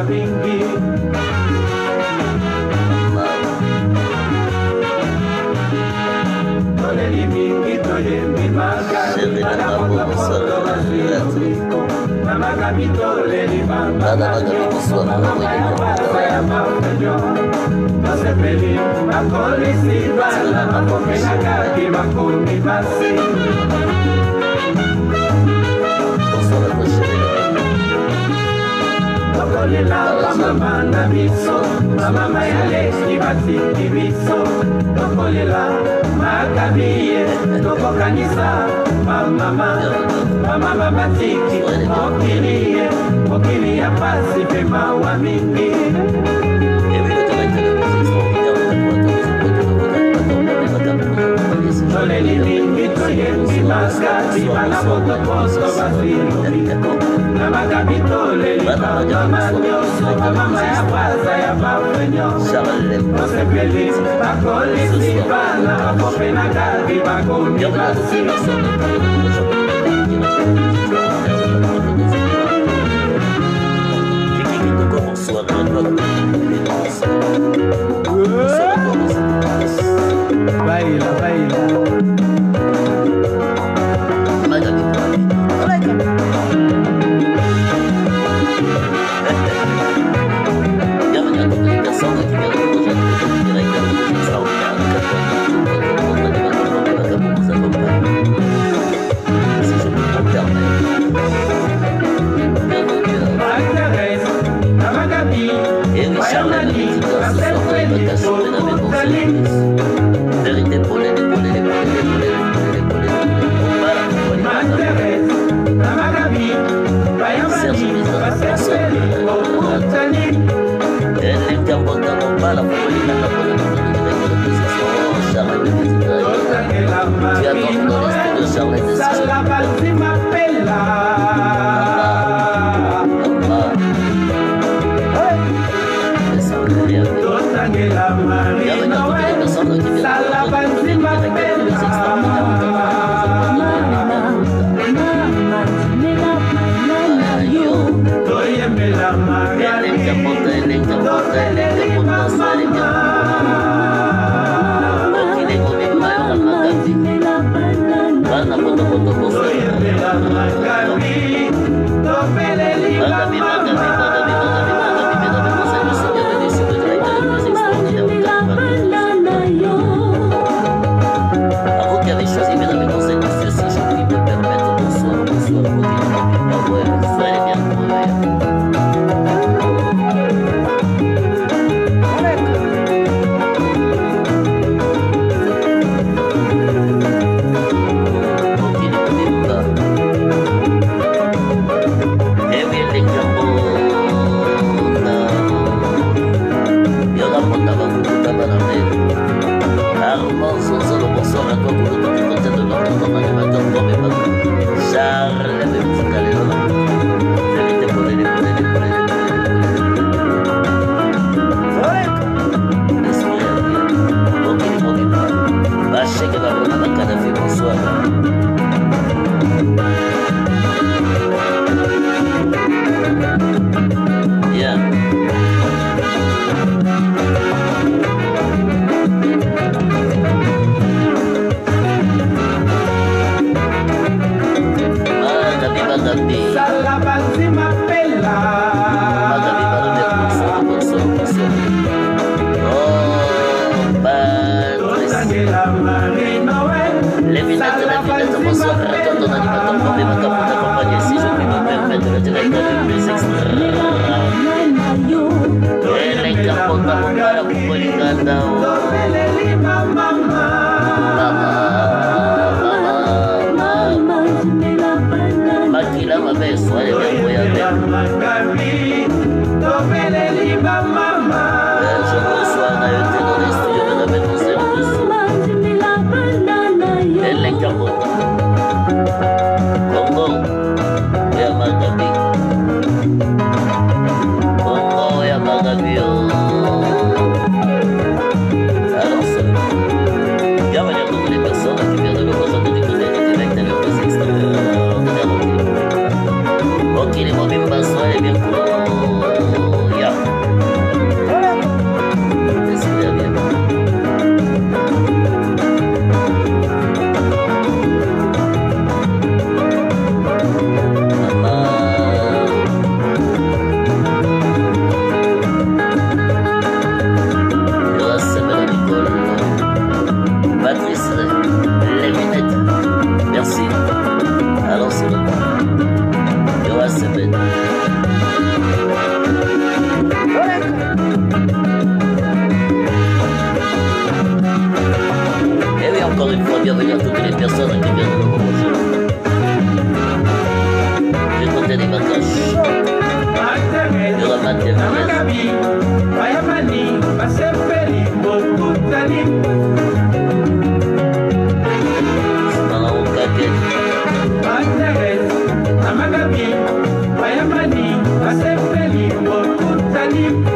mingi. Toleli mingi toyembi magami malamuka moto basiko. Namagami toleli magami mamaya pasa ya maunyo. Tosepeli makolisi bala makopena kaki makuni basi. Tokolela mama na biso, mama ya lesi batiki biso. Tokolela makabiye, tokokanisa mama batiki. Mokili ya pasi pe mawa mingi. Toleli mingi toyembi magati balaboto posto basilo biko. Namagabi toleli mama nyoso mama ya paza ya bawe nyoso. Tosepeli bakolisi bana bakopena kaki bakomi basi. Baila, baila.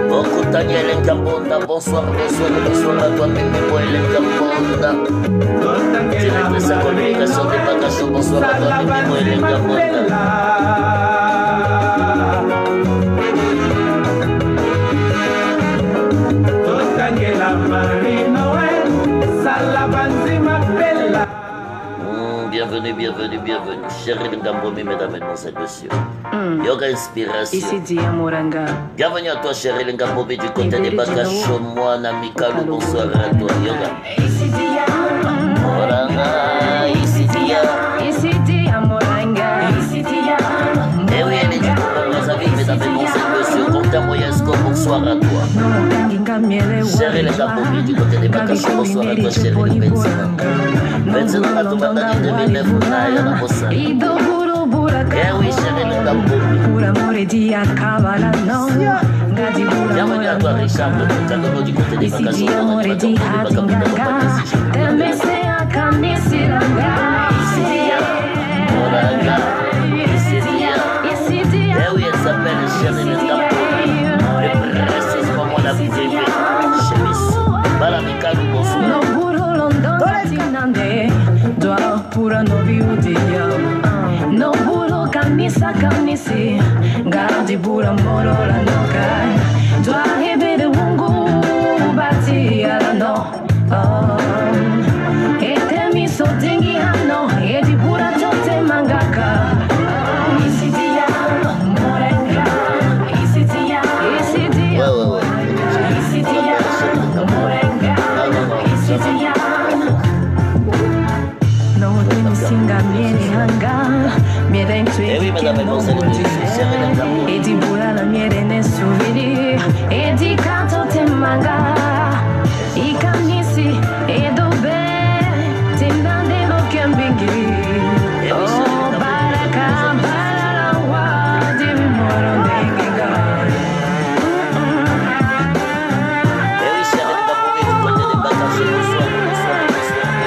Bokutani Hélène Kabonda, bonsoir, bonsoir, bonsoir à toi, Mémé, Hélène Kabonda. Directrice de communication des bagages, bonsoir à toi, Mémé, Hélène Kabonda. Bienvenue, bienvenue, bienvenue. Chérie Ngambomi, mesdames et messieurs. Yoga Inspiration. Ici Dia Moranga. Bienvenue à toi, chérie Ngambomi, du côté des bagages, moi, Namikalu, bonsoir à toi, Yoga. Ici Dia Moranga, ici Dia. Ici Dia Moranga. Ici Dia. Eh oui, elle est du coup, mes amis, mesdames et messieurs, Compta Moyesco, bonsoir à toi. Chérie Ngambomi, du côté des bagages, bonsoir à toi, chérie Benzema. Benzema, la tombe d'année 2009, on a eu la bossa. Eh oui, chérie Ngambomi. Bienvenue à toi, Richard, le cadeau du côté des bagages, on a eu eh oui, elle s'appelle Chérie Ngambomi. Le précisément la privée. Chemise. Balamikalu, bonsoir. Pura noviudia no buro camisa camisi gardi pura morola no kai tua hebere ungu bati ala no ete mi so tingi hano edi pura tote mangaka isitia morenga isitia isitia isitia morenga isitia singa miere hanga miere Eh oui, madame, e di bura la miere ne suviri e di canto te manga I camisi e dove te nande lo campinghi oh baraka baralawa di moro denga eh oui, chérie Ngambomi, du côté des bagages, bonsoir, bonsoir, bonsoir,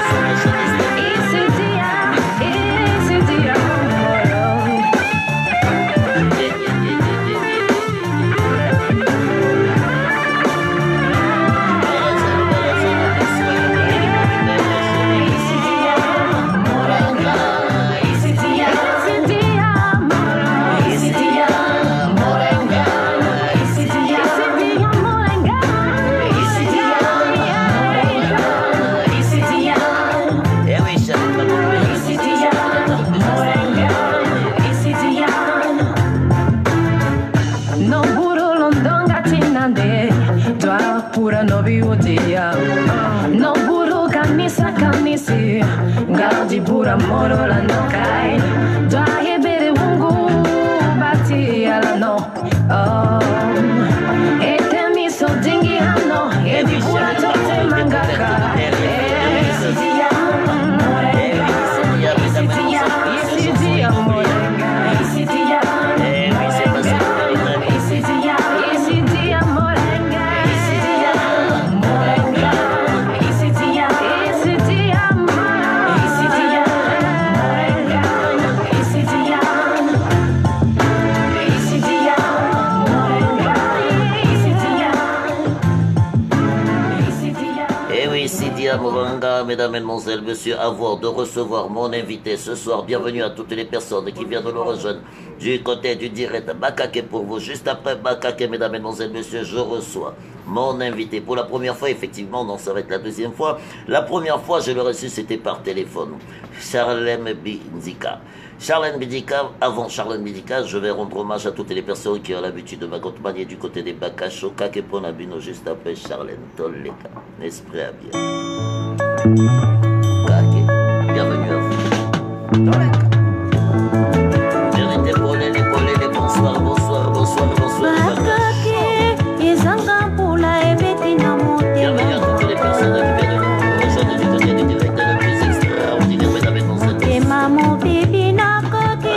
no buro camisa camisi gardi pura morola no kai tua hebere ungu bati ala no ete mi so dingi hano edi pura tote mangaka isitia morenga isitia isitia morenga isitia isitia isitia morenga isitia morenga isitia isitia isitia morenga isitia isitia morenga isitia. eh oui, Sidia Moranga, mesdames, mesdemoiselles, messieurs, avoir de recevoir mon invité ce soir. Bienvenue à toutes les personnes qui viennent de nous rejoindre du côté du direct Bakake pour vous. Juste après Bakake, mesdames, mesdemoiselles, messieurs, je reçois mon invité. Pour la première fois, effectivement, non, ça va être la deuxième fois. La première fois, je l'ai reçu, c'était par téléphone. Charlène Bidika. Charlène Bidika, avant Charlène Bidika, je vais rendre hommage à toutes les personnes qui ont l'habitude de m'accompagner du côté des Bakacho, Kakeponabino, juste après Charlène Toleka. Esprit à bien. Kake, bienvenue à vous. Toleka. Vérité, bonsoir, bonsoir, bonsoir, bonsoir. Bienvenue à toutes les personnes qui viennent de nous rejoindre du côté du direct le plus extraordinaire, mesdames et messieurs.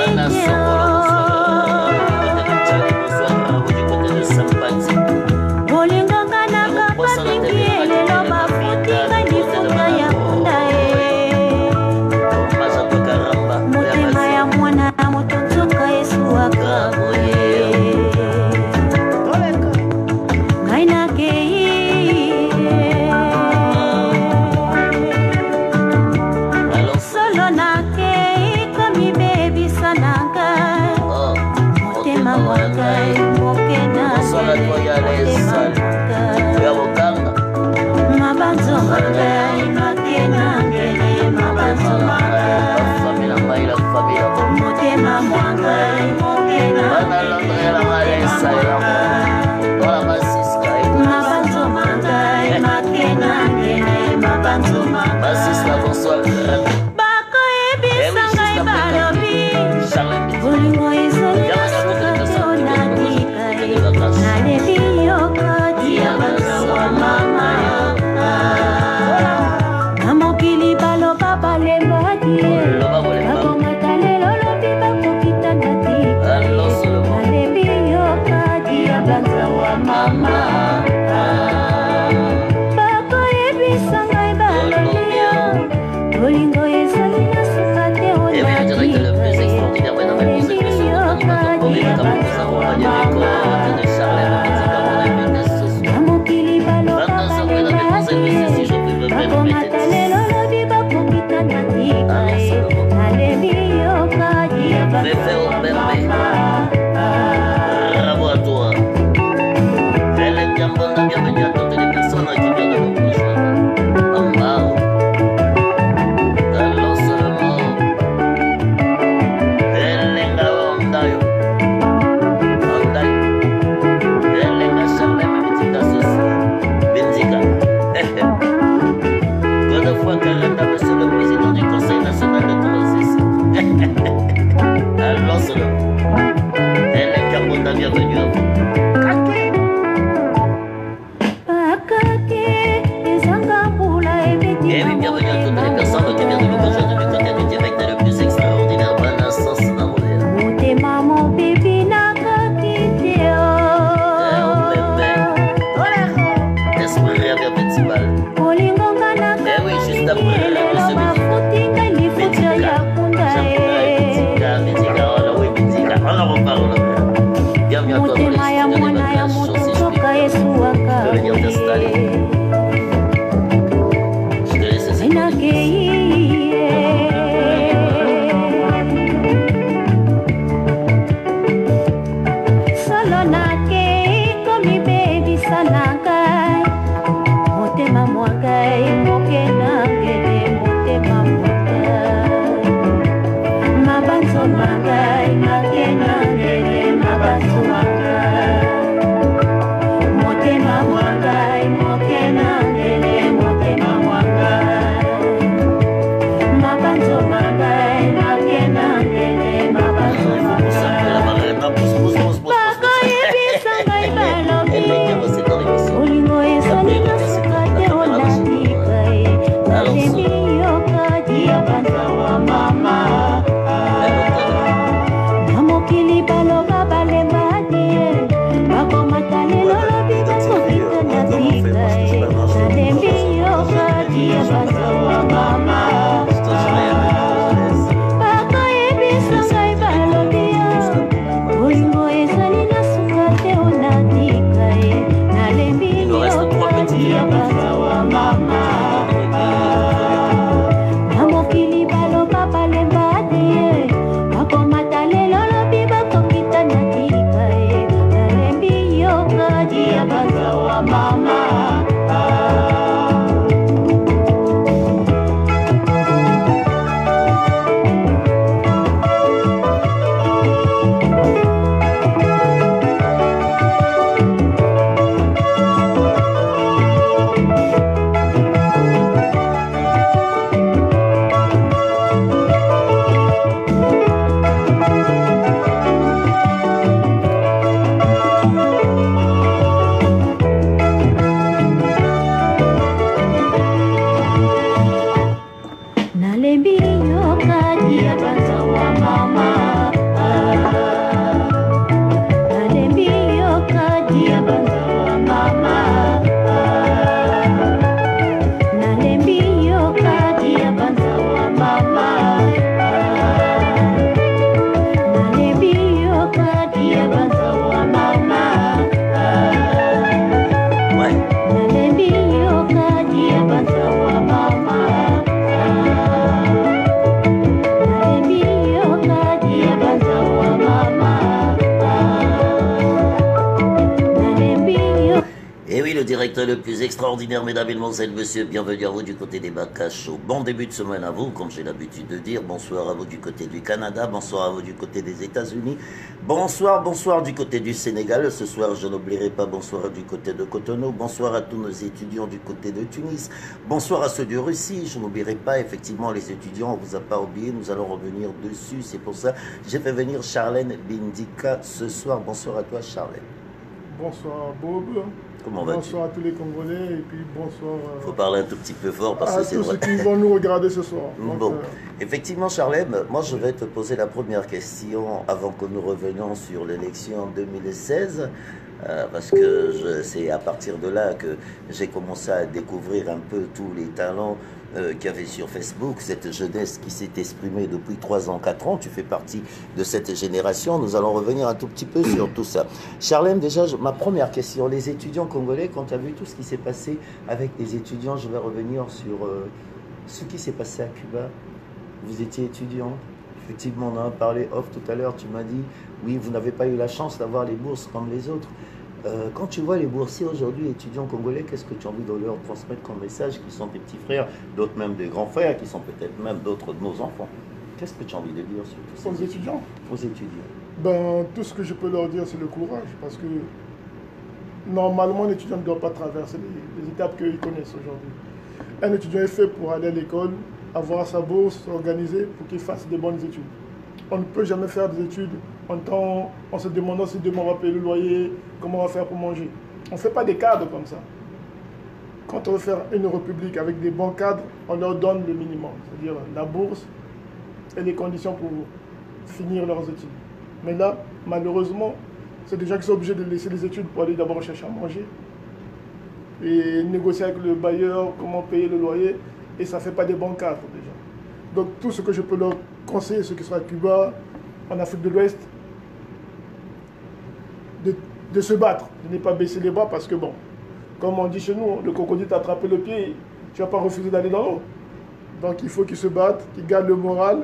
Anna Songolo, bonsoir, du côté de Sampati. Hommage à toi, Karamba. Bonsoir à toi, Yalès. Tu es Wakanda. Bravo à toi. Bienvenue à toutes les personnes qui viennent de nous rejoindre. Amao. Allo Solomo. Elenga Ondayo. Ondayo. direct le plus extraordinaire, mesdames et messieurs, bienvenue à vous du côté des Baka Show. Bon début de semaine à vous, comme j'ai l'habitude de dire. Bonsoir à vous du côté du Canada, bonsoir à vous du côté des États-Unis. Bonsoir du côté du Sénégal. Ce soir, je n'oublierai pas, bonsoir du côté de Cotonou. Bonsoir à tous nos étudiants du côté de Tunis. Bonsoir à ceux de Russie. Je n'oublierai pas, effectivement, les étudiants, on ne vous a pas oublié. Nous allons revenir dessus. C'est pour ça que j'ai fait venir Charlène Bindika ce soir. Bonsoir à toi, Charlène. Bonsoir Bob. Comment vas-tu? Bonsoir à tous les Congolais et puis bonsoir faut parler un tout petit peu fort parce que c'est tous ceux qui vont nous regarder ce soir. Donc, bon, effectivement Charlène, moi je vais te poser la première question avant que nous revenions sur l'élection 2016 parce que c'est à partir de là que j'ai commencé à découvrir un peu tous les talents qu'il y avait sur Facebook, cette jeunesse qui s'est exprimée depuis 3 ans, 4 ans. Tu fais partie de cette génération. Nous allons revenir un tout petit peu sur tout ça. Charlène, déjà, ma première question, les étudiants congolais, quand tu as vu tout ce qui s'est passé avec les étudiants, je vais revenir sur ce qui s'est passé à Cuba. Vous étiez étudiant. Effectivement, on en a parlé off tout à l'heure. Tu m'as dit, oui, vous n'avez pas eu la chance d'avoir les bourses comme les autres. Quand tu vois les boursiers aujourd'hui, étudiants congolais, qu'est-ce que tu as envie de leur transmettre comme message, qui sont tes petits frères, d'autres même des grands frères, qui sont peut-être même d'autres de nos enfants? Qu'est-ce que tu as envie de dire sur tous aux étudiants? Aux étudiants. Ben, tout ce que je peux leur dire, c'est le courage, parce que normalement, l'étudiant ne doit pas traverser les étapes qu'ils connaissent aujourd'hui. Un étudiant est fait pour aller à l'école, avoir sa bourse, s'organiser pour qu'il fasse des bonnes études. On ne peut jamais faire des études en se demandant si demain on va payer le loyer, comment on va faire pour manger. On ne fait pas des cadres comme ça. Quand on veut faire une république avec des bons cadres, on leur donne le minimum, c'est-à-dire la bourse et les conditions pour finir leurs études. Mais là, malheureusement, c'est des gens qui sont obligés de laisser les études pour aller d'abord chercher à manger et négocier avec le bailleur comment payer le loyer, et ça ne fait pas des bons cadres déjà. Donc tout ce que je peux leur conseiller, ceux qui sont à Cuba, en Afrique de l'Ouest, de se battre, de ne pas baisser les bras, parce que bon, comme on dit chez nous, le crocodile t'a attrapé le pied, tu ne vas pas refuser d'aller dans l'eau. Donc il faut qu'ils se battent, qu'ils gardent le moral,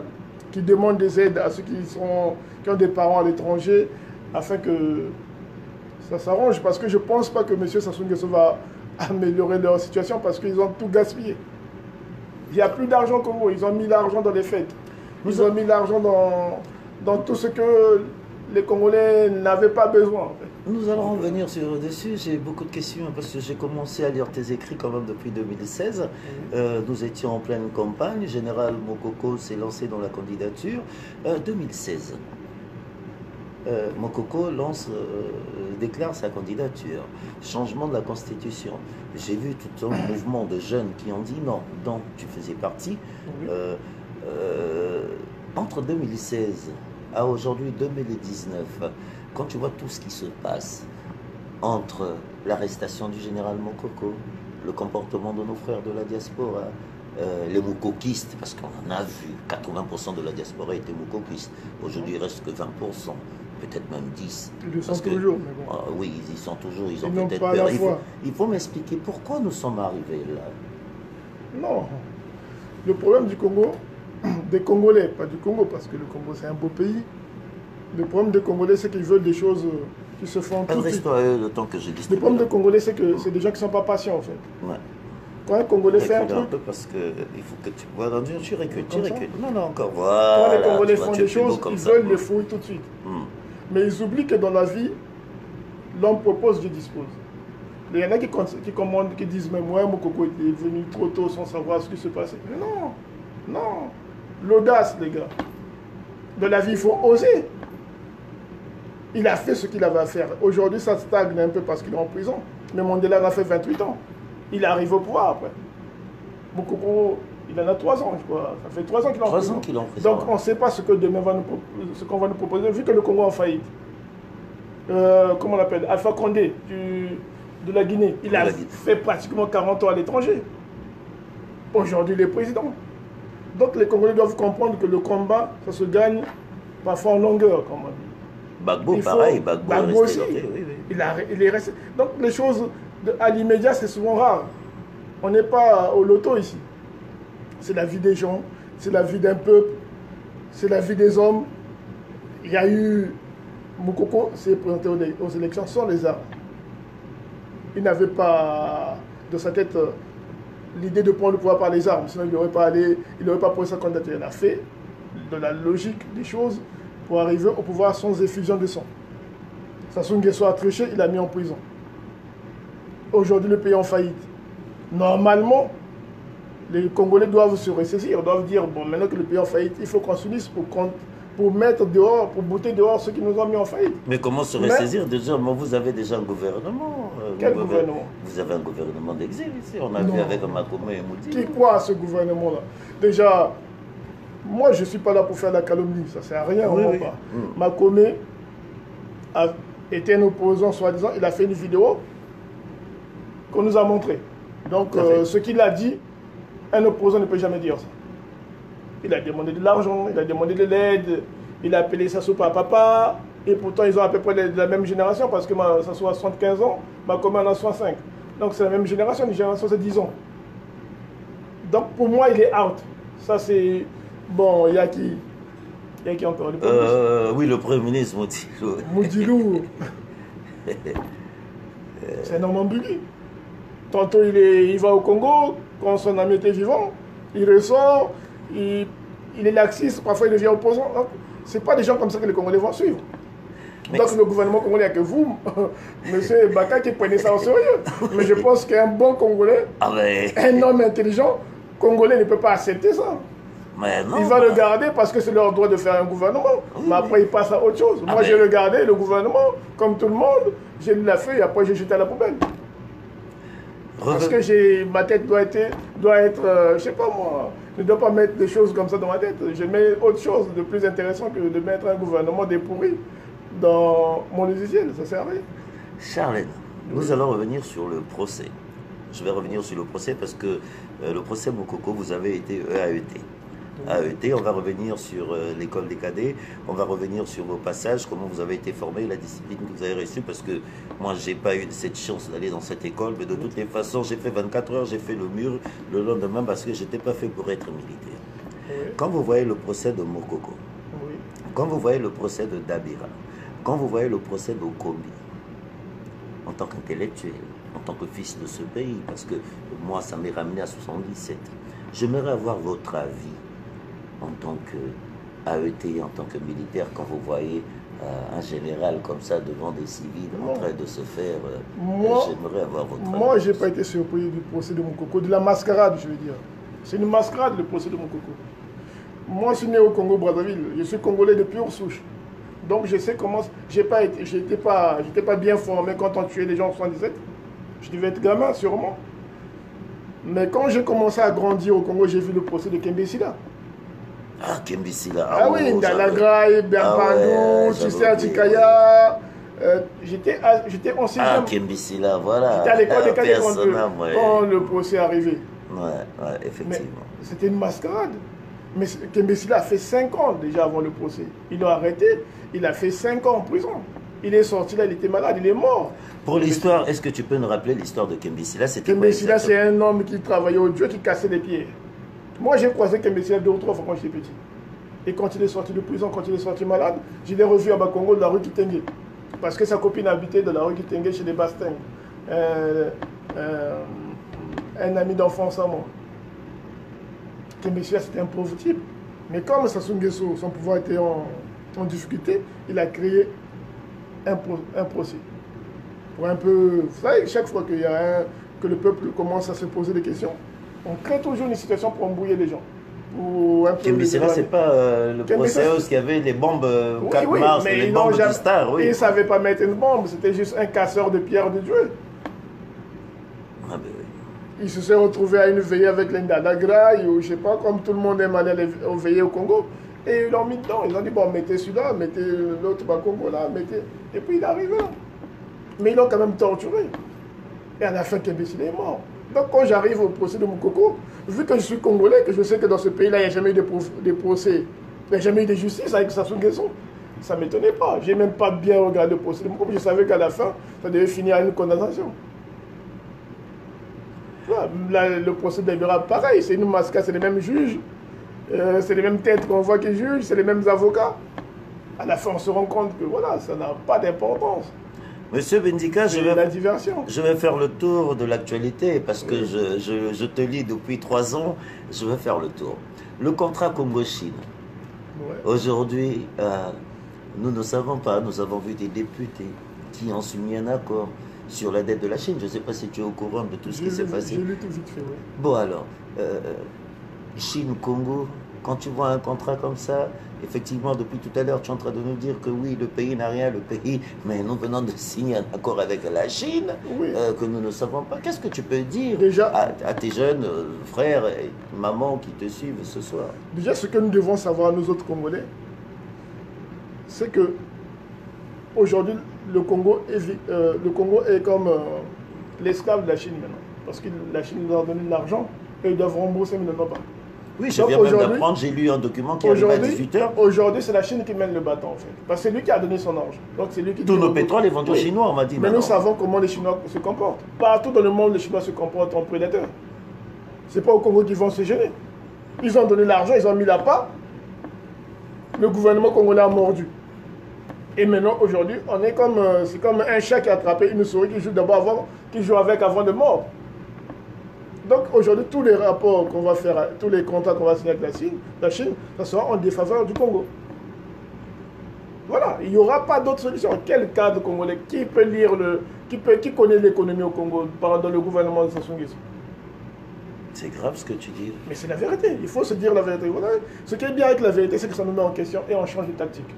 qu'ils demandent des aides à ceux qui ont des parents à l'étranger, afin que ça s'arrange, parce que je ne pense pas que M. Sassou Nguesso va améliorer leur situation, parce qu'ils ont tout gaspillé. Il n'y a plus d'argent au Congo, ils ont mis l'argent dans les fêtes. Ils ont mis l'argent dans tout ce que les Congolais n'avaient pas besoin. En fait. Nous allons revenir dessus. J'ai beaucoup de questions parce que j'ai commencé à lire tes écrits quand même depuis 2016. Nous étions en pleine campagne. Général Mokoko s'est lancé dans la candidature. 2016. Mokoko déclare sa candidature. Changement de la Constitution. J'ai vu tout un mouvement de jeunes qui ont dit non, dont tu faisais partie. Entre 2016 à aujourd'hui 2019, quand tu vois tout ce qui se passe entre l'arrestation du général Mokoko, le comportement de nos frères de la diaspora, les moukokistes, parce qu'on en a vu, 80% de la diaspora était moukokiste. Aujourd'hui, il ne reste que 20%, peut-être même 10%. Ils le sont toujours, mais bon. Oui, ils y sont toujours, ils ont Ils peut-être peur. Il faut m'expliquer pourquoi nous sommes arrivés là. Non. Le problème du Congo, des Congolais, pas du Congo, parce que le Congo c'est un beau pays. Le problème des Congolais, c'est qu'ils veulent des choses qui se font tout de suite. Adresse-toi à eux le temps que je dis. Le problème des Congolais, c'est que c'est des gens qui ne sont pas patients en fait. Ouais. Quand un Congolais fait un Recule truc, parce que il faut que tu vois dans tu recules, tu Comme ça. recules. Non, encore. Voilà. quand les Congolais tu vois, font tu es des plus beau choses, comme ils ça. veulent les fouiller tout de suite. Mais ils oublient que dans la vie, l'homme propose, Dieu dispose. Il y en a qui commandent, qui disent même moi, mon coco est venu trop tôt sans savoir ce qui se passait. Mais non, non. L'audace, les gars. Dans la vie, il faut oser. Il a fait ce qu'il avait à faire. Aujourd'hui, ça stagne un peu parce qu'il est en prison. Mais Mandela en a fait 28 ans. Il arrive au pouvoir après. Mon coco, il en a 3 ans, je crois. Ça fait 3 ans qu'il est en prison. 3 ans qu'il est en prison. Donc, on ne sait pas ce que demain ce qu'on va nous proposer, vu que le Congo est en faillite. Comment on l'appelle, Alpha Condé de la Guinée. Il a fait pratiquement 40 ans à l'étranger. Aujourd'hui, il est président. Donc les Congolais doivent comprendre que le combat, ça se gagne parfois en longueur, comme on dit. Gbagbo, pareil, Gbagbo aussi. Oui, oui. Il est resté. Donc les choses à l'immédiat, c'est souvent rare. On n'est pas au loto ici. C'est la vie des gens, c'est la vie d'un peuple, c'est la vie des hommes. Il y a eu... Moukoko s'est présenté aux élections sans les armes. il n'avait pas dans sa tête l'idée de prendre le pouvoir par les armes. Sinon, il n'aurait pas posé sa candidature. Il a fait de la logique des choses pour arriver au pouvoir sans effusion de sang. Sassou Nguesso a triché, il l'a mis en prison. Aujourd'hui, le pays est en faillite. Normalement, les Congolais doivent se ressaisir, doivent dire, bon, maintenant que le pays est en faillite, il faut qu'on s'unisse pour mettre dehors, pour bouter dehors ceux qui nous ont mis en faillite. Mais comment se ressaisir déjà? Vous avez déjà un gouvernement. Quel gouvernement? Vous avez un gouvernement d'exil ici. On a vu avec Makome et Moudi. Qui croit à ce gouvernement-là? Déjà, moi je ne suis pas là pour faire la calomnie, ça ne sert à rien, oui, on oui. pas. Makome a été un opposant, soi-disant, il a fait une vidéo qu'on nous a montrée. Donc, ce qu'il a dit, un opposant ne peut jamais dire ça. Il a demandé de l'argent, il a demandé de l'aide, il a appelé Sassou par papa, et pourtant ils ont à peu près de la même génération, parce que Sassou a 75 ans, Makome en a 65. Donc c'est la même génération, une génération c'est 10 ans. Donc pour moi il est out. Ça c'est... Bon, il y a qui? Il y a qui encore? Oui, le Premier ministre Moudilou. Moudilou. C'est un homme ambigu. Tantôt il va au Congo, quand son ami était vivant, il ressort, il est laxiste, parfois il devient opposant. Ce n'est pas des gens comme ça que les Congolais vont suivre. Mais donc le gouvernement congolais, il n'y a que vous, M. Baka, qui prenez ça au sérieux. Mais je pense qu'un bon Congolais, un homme intelligent, Congolais ne peut pas accepter ça. Mais non, il va le garder parce que c'est leur droit de faire un gouvernement. Oui. Mais après, il passe à autre chose. Moi, j'ai regardé le gouvernement, comme tout le monde, j'ai lu la feuille, après j'ai jeté à la poubelle. Parce que ma tête doit être je ne sais pas moi, je ne dois pas mettre des choses comme ça dans ma tête. Je mets autre chose de plus intéressant que de mettre un gouvernement dépourri dans mon logiciel, ça sert à rien. Charlène, nous allons revenir sur le procès. Je vais revenir sur le procès parce que le procès Moukoko, vous avez été AET. AET, on va revenir sur l'école des cadets, on va revenir sur vos passages, comment vous avez été formé, la discipline que vous avez reçue, parce que moi, j'ai pas eu cette chance d'aller dans cette école, mais de toutes les façons, j'ai fait 24 heures, j'ai fait le mur le lendemain parce que j'étais pas fait pour être militaire. Oui. Quand vous voyez le procès de Moukoko, oui. Quand vous voyez le procès de Dabira, quand vous voyez le procès de Kombi, en tant qu'intellectuel, en tant que fils de ce pays, parce que moi, ça m'est ramené à 77, j'aimerais avoir votre avis en tant qu'AET, en tant que militaire, quand vous voyez un général comme ça devant des civils en train de se faire... j'aimerais avoir votre avis. Moi, je n'ai pas été surpris du procès de Moukoko, de la mascarade, je veux dire. C'est une mascarade, le procès de Moukoko. Moi, je suis né au Congo-Brazzaville. Je suis congolais de pure souche. Donc, je sais comment... J'étais pas bien formé quand on tuait les gens en 77. Je devais être gamin, sûrement. Mais quand j'ai commencé à grandir au Congo, j'ai vu le procès de Kembe Sila. Ah, Kembe Sila. Ah oui, Ndalagraï, Berpandou, Tissé Atikaya. J'étais en 6e. Ah, Kembe Sila, voilà. J'étais à l'école des cadets quand le procès est arrivé. Ouais, effectivement. C'était une mascarade. Mais Kembe Sila a fait 5 ans déjà avant le procès. Ils l'ont arrêté, il a fait 5 ans en prison. Il est sorti là, il était malade, il est mort. Pour l'histoire, est-ce que tu peux nous rappeler l'histoire de Kembe Sila? Kembe Sila, c'est un homme qui travaillait au Dieu, qui cassait les pieds. Moi, j'ai croisé Kembe Sila 2 ou 3 fois quand j'étais petit. Et quand il est sorti de prison, quand il est sorti malade, je l'ai revu à Bakongo de la rue Kitenge. Parce que sa copine habitait de la rue Kitenge chez les Bastings. Un ami d'enfance à moi. Kembe Sila, c'était un pauvre type. Mais comme Sassou Nguesso, son pouvoir était en difficulté, il a créé un procès. Pour un peu... Vous savez, chaque fois que le peuple commence à se poser des questions, on crée toujours une situation pour embrouiller les gens. Kembe Sila, c'est pas le procès où il y avait les bombes 4 mars, mais les bombes du Star, oui. Il ne savait pas mettre une bombe, c'était juste un casseur de pierre de Dieu. Ah ben oui. Il se s'est retrouvé à une veillée avec Linda Dagraï, ou je sais pas, comme tout le monde aime aller aux veillées au Congo. Et ils l'ont mis dedans. Ils ont dit, bon, mettez celui-là, mettez l'autre Congo là, mettez... Et puis il est arrivé là. Mais ils l'ont quand même torturé. Et à la fin, Kembe Sila est mort. Donc quand j'arrive au procès de Moukoko, vu que je suis congolais, que je sais que dans ce pays-là, il n'y a jamais eu de procès, il n'y a jamais eu de justice avec Sassou Nguesso, ça ne m'étonnait pas. Je n'ai même pas bien regardé le procès de Moukoko. Je savais qu'à la fin, ça devait finir à une condamnation. Là, le procès de Dabira, pareil, c'est une mascarade, c'est les mêmes juges, c'est les mêmes têtes qu'on voit qui jugent, c'est les mêmes avocats. À la fin, on se rend compte que voilà, ça n'a pas d'importance. Monsieur Bendika, la diversion. Je vais faire le tour de l'actualité parce que je te lis depuis 3 ans. Je vais faire le tour. Le contrat Congo-Chine. Ouais. Aujourd'hui, nous ne savons pas. Nous avons vu des députés qui ont soumis un accord sur la dette de la Chine. Je ne sais pas si tu es au courant de tout ce qui s'est passé. J'ai lu tout vite fait, oui. Bon alors, Chine-Congo, quand tu vois un contrat comme ça, effectivement, depuis tout à l'heure, tu es en train de nous dire que oui, le pays n'a rien, mais nous venons de signer un accord avec la Chine, oui. Que nous ne savons pas. Qu'est-ce que tu peux dire déjà, à tes jeunes frères et mamans qui te suivent ce soir? Déjà, ce que nous devons savoir, nous autres Congolais, c'est que aujourd'hui, le Congo est comme l'esclave de la Chine maintenant. Parce que la Chine nous a donné de l'argent et ils doivent rembourser, mais ils n'en ont pas. Oui, je viens même d'apprendre, j'ai lu un document qui arrive à 18h. Aujourd'hui, c'est la Chine qui mène le bâton, en fait. Parce que c'est lui qui a donné son argent. Donc c'est lui qui tous nos pétroles est vendu aux Chinois, on m'a dit. Mais nous savons comment les Chinois se comportent. Partout dans le monde, les Chinois se comportent en prédateurs. C'est pas au Congo qu'ils vont se gêner. Ils ont donné l'argent, ils ont mis la part. Le gouvernement congolais a mordu. Et maintenant, aujourd'hui, on est comme, c'est comme un chat qui a attrapé une souris qui joue qui joue avec avant de mordre. Donc aujourd'hui, tous les rapports qu'on va faire, tous les contrats qu'on va signer avec la Chine, ça sera en défaveur du Congo. Voilà, il n'y aura pas d'autre solution. Quel cadre congolais qui peut lire qui connaît l'économie au Congo dans le gouvernement de Sassou Nguesso? C'est grave ce que tu dis. Mais c'est la vérité, il faut se dire la vérité. Voilà. Ce qui est bien avec la vérité, c'est que ça nous met en question et on change de tactique.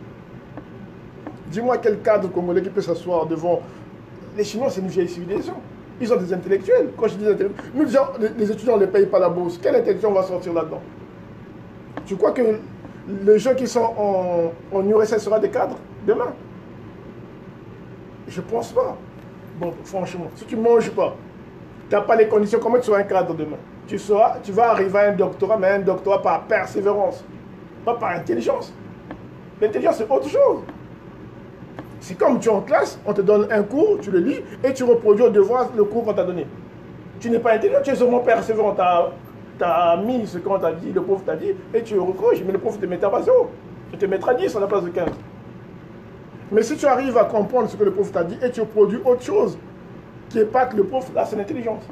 Dis-moi quel cadre congolais qui peut s'asseoir devant... Les Chinois, c'est une vieille civilisation. Ils ont des intellectuels. Quand je dis intellectuels, nous, les étudiants, on ne les paye pas la bourse. Quel intellectuel va sortir là-dedans? Tu crois que les gens qui sont en URSS seront des cadres demain? Je ne pense pas. Bon, franchement, si tu ne manges pas, tu n'as pas les conditions, comment tu seras un cadre demain? Tu vas arriver à un doctorat, mais un doctorat par persévérance, pas par intelligence. L'intelligence, c'est autre chose. C'est comme tu es en classe, on te donne un cours, tu le lis et tu reproduis au devoir le cours qu'on t'a donné. Tu n'es pas intelligent, tu es seulement persévérant. Tu as mis ce qu'on t'a dit, le prof t'a dit, et tu reproches, mais le prof te mettra pas 0. Il te mettra 10 à la place de 15. Mais si tu arrives à comprendre ce que le prof t'a dit et tu produis autre chose qui n'est pas que le prof, là c'est l'intelligence.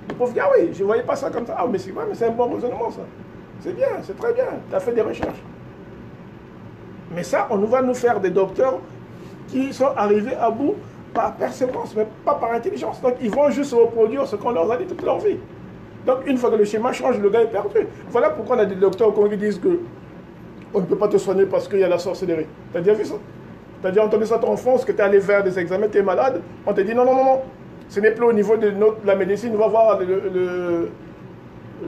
Le prof dit, ah oui, je ne voyais pas ça comme ça. Ah, mais c'est vrai, mais c'est un bon raisonnement ça. C'est bien, c'est très bien, tu as fait des recherches. Mais ça, on va nous faire des docteurs qui sont arrivés à bout par persévérance, mais pas par intelligence. Donc, ils vont juste reproduire ce qu'on leur a dit toute leur vie. Donc, une fois que le schéma change, le gars est perdu. Voilà pourquoi on a des docteurs qui disent que on ne peut pas te soigner parce qu'il y a la sorcellerie. Tu as déjà vu ça? Tu as déjà entendu ça à ton enfance, que tu es allé vers des examens, tu es malade. On te dit non, non, non, non. Ce n'est plus au niveau de la médecine, on va voir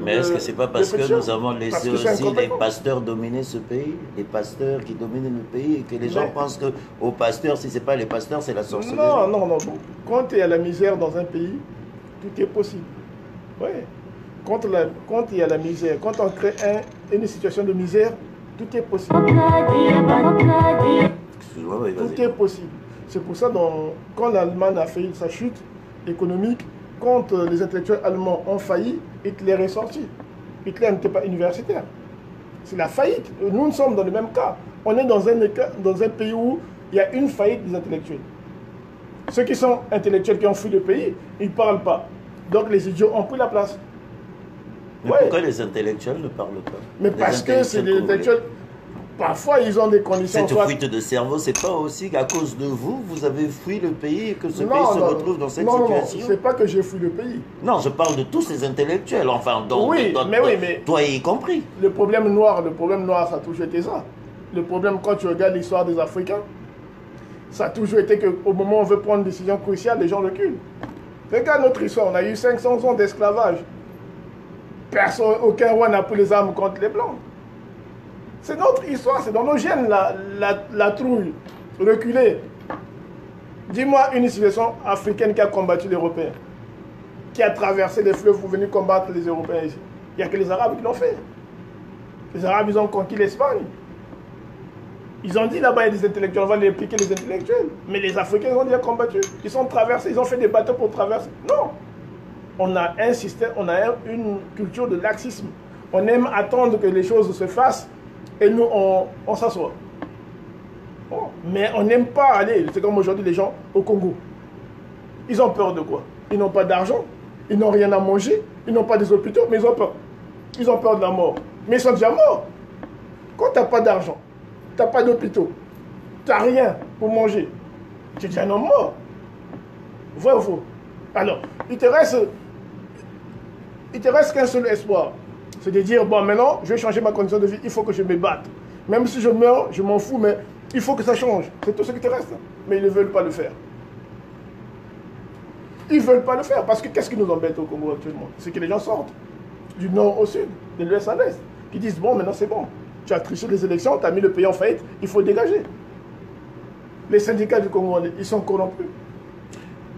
Mais est-ce que c'est pas parce que nous avons laissé aussi les pasteurs dominer ce pays, les pasteurs qui dominent le pays, et que les gens pensent que aux pasteurs, si c'est pas les pasteurs, c'est la sorcellerie? Non, non, non. Quand tu es à la misère dans un pays, tout est possible. Oui. Quand il y a la misère, quand on crée une situation de misère, tout est possible. Tout est possible. C'est pour ça quand l'Allemagne a fait sa chute économique, quand les intellectuels allemands ont failli, Hitler est sorti. Hitler n'était pas universitaire. C'est la faillite. Nous sommes dans le même cas. On est dans un pays où il y a une faillite des intellectuels. Ceux qui sont intellectuels, qui ont fui le pays, ils ne parlent pas. Donc les idiots ont pris la place. Mais pourquoi les intellectuels ne parlent pas? Mais parce que c'est des intellectuels... Parfois, ils ont des conditions... Cette fuite de cerveau, c'est pas aussi qu'à cause de vous, vous avez fui le pays et que ce pays se retrouve dans cette situation? Non, c'est pas que j'ai fui le pays. Non, je parle de tous ces intellectuels, enfin, donc, oui, mais toi y compris. Le problème noir, ça a toujours été ça. Le problème, quand tu regardes l'histoire des Africains, ça a toujours été qu'au moment où on veut prendre une décision cruciale, les gens reculent. Regarde notre histoire, on a eu 500 ans d'esclavage. Aucun roi n'a pris les armes contre les Blancs. C'est notre histoire, c'est dans nos gènes, la trouille, reculer. Dis-moi une civilisation africaine qui a combattu les Européens, qui a traversé les fleuves pour venir combattre les Européens ici. Il n'y a que les Arabes qui l'ont fait. Les Arabes, ils ont conquis l'Espagne. Ils ont dit là-bas, il y a des intellectuels, on va les piquer les intellectuels. Mais les Africains, ils ont déjà combattu. Ils sont traversés, ils ont fait des bateaux pour traverser. Non. On a un système, on a une culture de laxisme. On aime attendre que les choses se fassent et nous, on s'assoit. Bon, mais on n'aime pas aller, c'est comme aujourd'hui les gens au Congo. Ils ont peur de quoi? Ils n'ont pas d'argent, ils n'ont rien à manger, ils n'ont pas des hôpitaux, mais ils ont peur. Ils ont peur de la mort. Mais ils sont déjà morts. Quand tu n'as pas d'argent, tu n'as pas d'hôpitaux, tu n'as rien pour manger, tu es déjà un homme mort. Vrai ou faux? Alors, il te reste qu'un seul espoir. C'est de dire, bon, maintenant, je vais changer ma condition de vie, il faut que je me batte. Même si je meurs, je m'en fous, mais il faut que ça change. C'est tout ce qui te reste. Mais ils ne veulent pas le faire. Ils ne veulent pas le faire. Parce que qu'est-ce qui nous embête au Congo actuellement? C'est que les gens sortent du nord au sud, de l'ouest à l'est, qui disent, bon, maintenant c'est bon. Tu as triché les élections, tu as mis le pays en faillite, il faut dégager. Les syndicats du Congo, ils sont corrompus.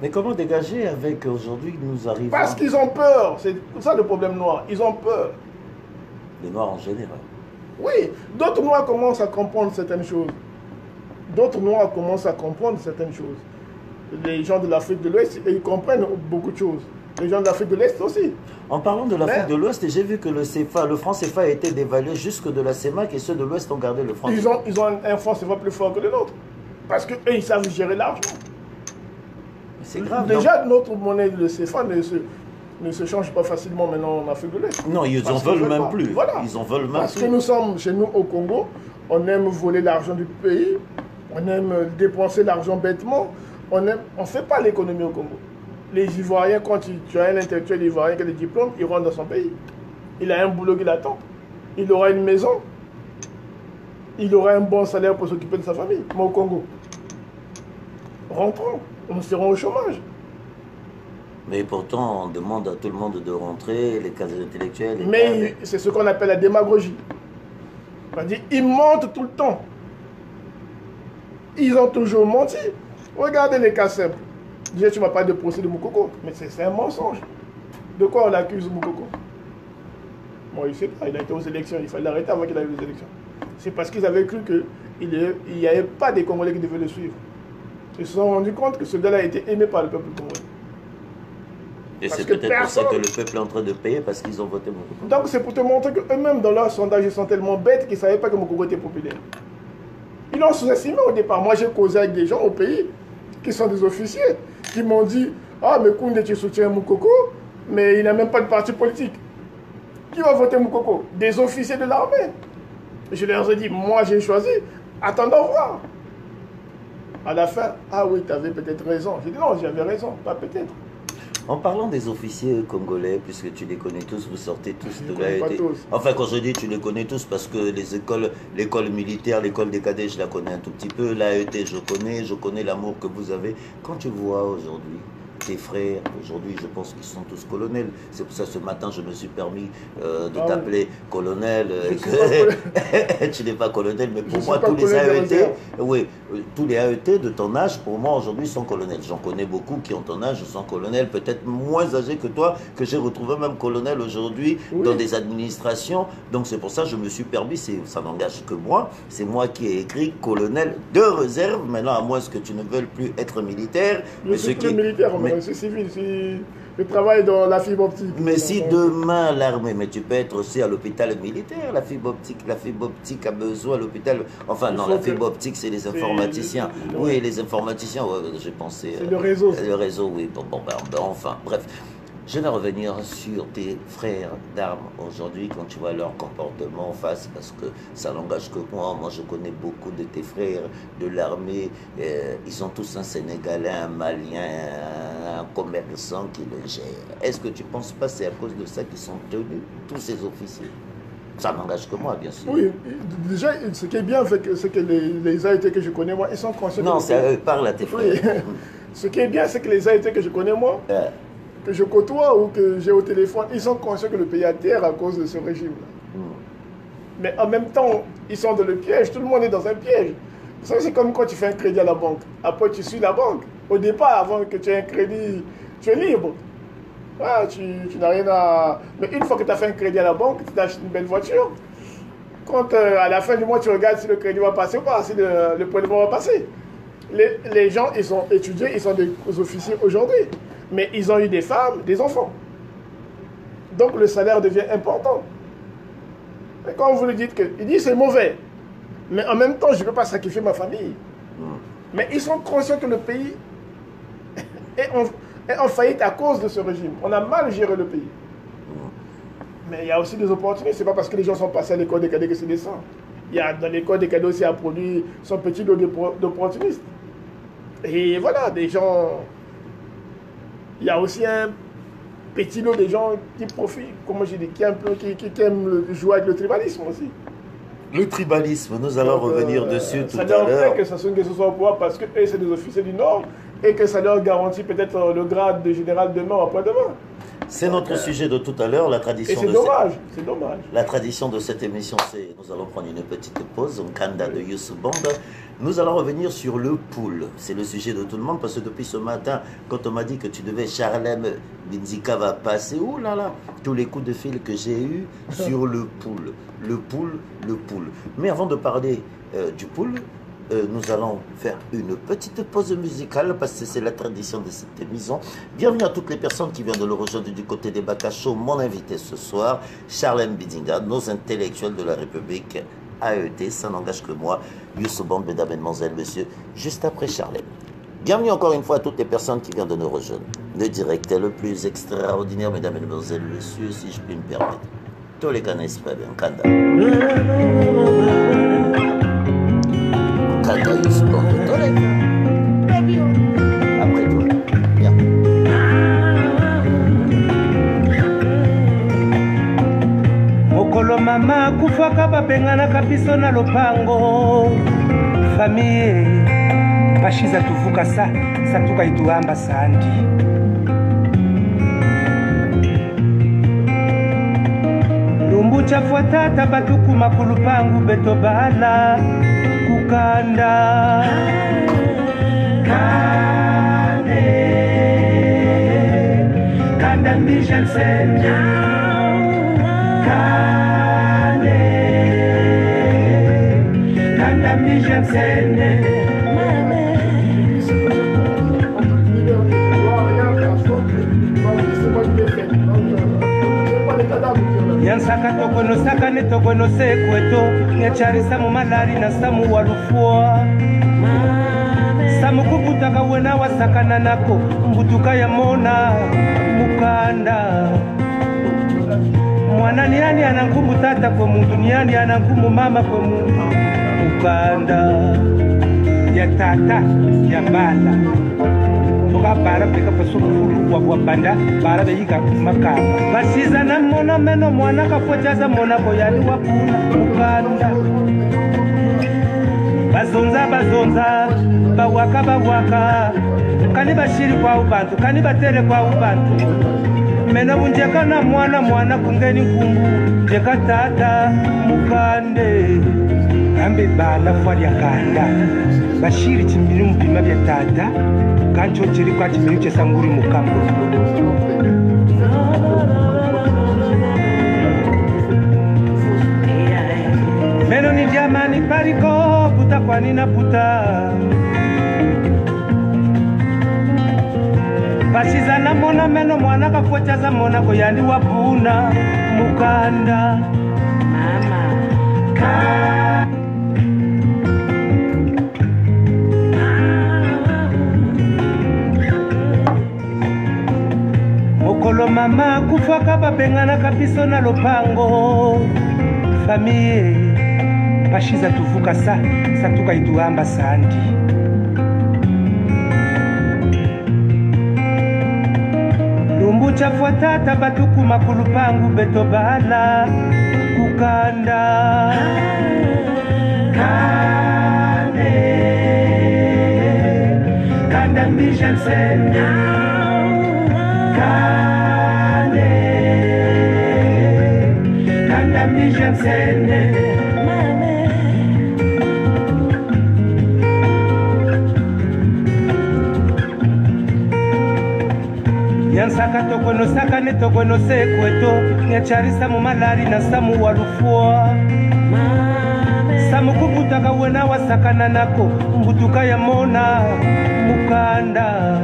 Mais comment dégager avec aujourd'hui nous arrivons... Parce qu'ils ont peur. C'est ça le problème noir. Ils ont peur. Les Noirs en général. Oui, d'autres Noirs commencent à comprendre certaines choses. D'autres Noirs commencent à comprendre certaines choses. Les gens de l'Afrique de l'Ouest, ils comprennent beaucoup de choses. Les gens de l'Afrique de l'Est aussi. En parlant de l'Afrique de l'Ouest, j'ai vu que le franc CFA a été dévalué jusque de la CEMAC et ceux de l'Ouest ont gardé le franc. Ils ont un franc CFA plus fort que le nôtre. Parce qu'eux, ils savent gérer l'argent. C'est grave. Déjà, notre monnaie, le CFA, ne se change pas facilement maintenant en Afrique de l'Est. Non, ils en veulent même plus. Voilà. Ils en veulent même Parce plus. que nous sommes, chez nous au Congo, on aime voler l'argent du pays, on aime dépenser l'argent bêtement, on ne fait pas l'économie au Congo. Les Ivoiriens, quand tu as un intellectuel ivoirien qui a des diplômes, il rentre dans son pays. Il a un boulot qui l'attend. Il aura une maison. Il aura un bon salaire pour s'occuper de sa famille. Mais au Congo, rentrons, nous serons au chômage. Mais pourtant, on demande à tout le monde de rentrer, les cases intellectuelles... Mais c'est ce qu'on appelle la démagogie. C'est-à-dire, ils mentent tout le temps. Ils ont toujours menti. Regardez les cas simples. Déjà, tu ne m'as pas de procès de Moukoko, mais c'est un mensonge. De quoi on accuse Moukoko? Bon, il ne sait pas, il a été aux élections, il fallait l'arrêter avant qu'il aille aux élections. C'est parce qu'ils avaient cru qu'il n'y avait pas des Congolais qui devaient le suivre. Ils se sont rendus compte que ce gars-là était aimé par le peuple congolais. Et c'est peut-être pour ça que le peuple est en train de payer parce qu'ils ont voté Moukoko. Donc c'est pour te montrer qu'eux-mêmes, dans leur sondage, ils sont tellement bêtes qu'ils ne savaient pas que Moukoko était populaire. Ils l'ont sous-estimé au départ. Moi, j'ai causé avec des gens au pays qui sont des officiers, qui m'ont dit « Ah, mais Koundé, tu soutiens Moukoko, mais il n'a même pas de parti politique. Qui va voter Moukoko? Des officiers de l'armée. » Je leur ai dit « Moi, j'ai choisi. Attendons voir. » À la fin, « Ah oui, tu avais peut-être raison. » J'ai dit « Non, j'avais raison, pas peut-être. » En parlant des officiers congolais, puisque tu les connais tous, vous sortez tous de l'AET. Enfin, quand je dis tu les connais tous, parce que les écoles, l'école militaire, l'école des cadets, je la connais un tout petit peu. L'AET, je connais l'amour que vous avez. Quand tu vois aujourd'hui tes frères, aujourd'hui, je pense qu'ils sont tous colonels. C'est pour ça ce matin, je me suis permis de t'appeler colonel. Tu n'es pas colonel, mais pour moi, tous les AET, oui, tous les AET de ton âge, pour moi, aujourd'hui, sont colonels. J'en connais beaucoup qui ont ton âge, sont colonels, peut-être moins âgés que toi, que j'ai retrouvé même colonel aujourd'hui dans des administrations. Donc, c'est pour ça que je me suis permis, ça n'engage que moi, c'est moi qui ai écrit colonel de réserve. Maintenant, à moins que tu ne veuilles plus être militaire. Je suis plus militaire, c'est civil, je travaille dans la fibre optique. Mais si demain l'armée, mais tu peux être aussi à l'hôpital militaire, la fibre optique a besoin à l'hôpital. Enfin non, la fibre optique c'est les informaticiens. Oui, les informaticiens, ouais, j'ai pensé. C'est le réseau. Le réseau, oui. Bon, enfin, bref. Je vais revenir sur tes frères d'armes aujourd'hui, quand tu vois leur comportement en face, parce que ça n'engage que moi. Moi, je connais beaucoup de tes frères de l'armée. Ils sont tous un Sénégalais, un Malien, un commerçant qui le gère. Est-ce que tu ne penses pas que c'est à cause de ça qu'ils sont tenus, tous ces officiers? Ça n'engage que moi, bien sûr. Oui, déjà, ce qui est bien, c'est que les AET que je connais, moi, ils sont conscients. Non, parle à tes frères. Oui. Ce qui est bien, c'est que les AET que je connais, moi, que je côtoie ou que j'ai au téléphone, ils sont conscients que le pays a terre à cause de ce régime-là. Mais en même temps, ils sont dans le piège. Tout le monde est dans un piège. Ça, c'est comme quand tu fais un crédit à la banque. Après, tu suis la banque. Au départ, avant que tu aies un crédit, tu es libre. Ah, tu n'as rien à... Mais une fois que tu as fait un crédit à la banque, tu t'achètes une belle voiture. Quand à la fin du mois, tu regardes si le crédit va passer ou pas, si le prélèvement va passer. Les gens, ils sont étudiés, ils sont des officiers aujourd'hui. Mais ils ont eu des femmes, des enfants. Donc le salaire devient important. Et quand vous lui dites que... Il dit c'est mauvais. Mais en même temps, je ne peux pas sacrifier ma famille. Mais ils sont conscients que le pays est en faillite à cause de ce régime. On a mal géré le pays. Mais il y a aussi des opportunités. Ce n'est pas parce que les gens sont passés à l'école des cadets que c'est décent. Il y a dans l'école des cadets aussi à produire son petit lot d'opportunistes. Et voilà, des gens... Il y a aussi un petit lot de gens qui profitent, comment je dis, qui aiment jouer avec le tribalisme aussi. Le tribalisme, nous allons revenir dessus tout à l'heure. Ça leur fait que ce soit au pouvoir parce que eux, c'est des officiers du Nord et que ça leur garantit peut-être le grade de général demain ou après-demain. C'est notre sujet de tout à l'heure, la tradition. Et c'est dommage, c'est dommage. La tradition de cette émission, c'est nous allons prendre une petite pause, un kanda de Youssou Banda. Nous allons revenir sur le pool. C'est le sujet de tout le monde parce que depuis ce matin, quand on m'a dit que tu devais, Charlem Binzika va passer, oh là là, tous les coups de fil que j'ai eus sur le pool. Le pool, le pool. Mais avant de parler du pool, nous allons faire une petite pause musicale parce que c'est la tradition de cette émission. Bienvenue à toutes les personnes qui viennent de le rejoindre du côté des Bacachos. Mon invité ce soir, Charlem Binzika, nos intellectuels de la République AET, ça n'engage que moi, Youssou Band, mesdames, mesdemoiselles, messieurs, juste après Charlem. Bienvenue encore une fois à toutes les personnes qui viennent de nous rejoindre. Le direct est le plus extraordinaire, mesdames, mesdemoiselles, messieurs, si je puis me permettre. Tous les canaux pas bien, Kanda. Kanda, Youssou Band, après toi, bien. Mokolo mama kufaka babengana kabiso na lopango famille bashiza tuvuka satuka ituamba sandi lumbu chafua tata batuku makulu pangu beto bala kukanda kanda mission center Kanda mission center Yansaka tokono sakane tokono sekweto Nyacharisa mu malari na samu walufua Samu kuputaka wena wasakana nako Mbutuka ya mona mukanda Mwana niani anangumu tata kwa mundu Niani anangumu mama kwa mundu Mukanda Ya tata ya bala Muka bara peka pasukuru Wabwa banda bara beika makaba Basiza na mona meno mwana kafochaza mona boyani wapuna Mukanda Bazonza Bawaka Kani bashiri kwa ubantu Kani batere kwa ubantu Mena unjeka na mwana kungeni kumbu Jeka tata mukande Ambe bala fwari ya kanda Bashiri chimini mpima vya tata Kancho chiri kwa chimini chesanguri mukambo Meno ni jamani pariko Puta kwa nina puta Basiza na mona meno mwana kafochaza mona koyandi wapuna mukanda mama Mokolo mama kufaka babengana kabiso na lopango famille bashiza tuvuka satuka ituamba sandi Chafua tata batuku makulu pangu beto bala kukanda Kanda mission center Kanda mission center Yansaka tokono sakane tokono sekweto Nyacharisa mu malari na samu walufua Samu kuputaka wena wasakana nako Mbutuka ya mona mukanda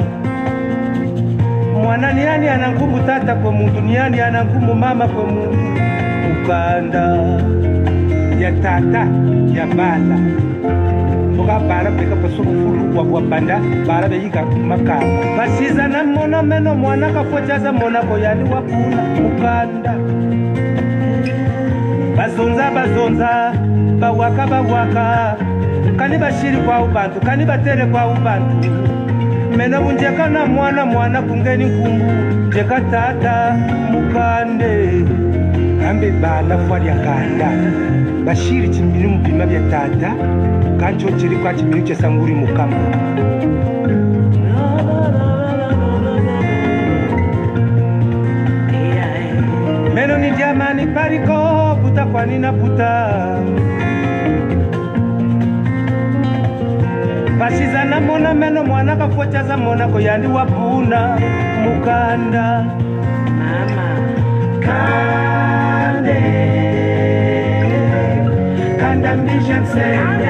Mwana niani anangumu tata kwa mundu Niani anangumu mama kwa mundu Mukanda ya tata ya bala boka bala beka pasoko fulu wa banda bala be yika makamba basiza na mona meno mwana kafochaza mona koyani wapuna mukanda bazonza bawaka kani bashiri kwa ubantu kani batere kwa ubantu meno bunjeka na mwana kungeni nkumbu jeka tata mukande ambe bala fwali akanda bashiri chimiri mupima bya tata kancho chiri kwa chimiri chesanguri mukamba meno ni jamani pariko puta kwa nina puta basizana mona meno mwana kafochaza mona koyandi wapuna mukanda mama kanda mission sende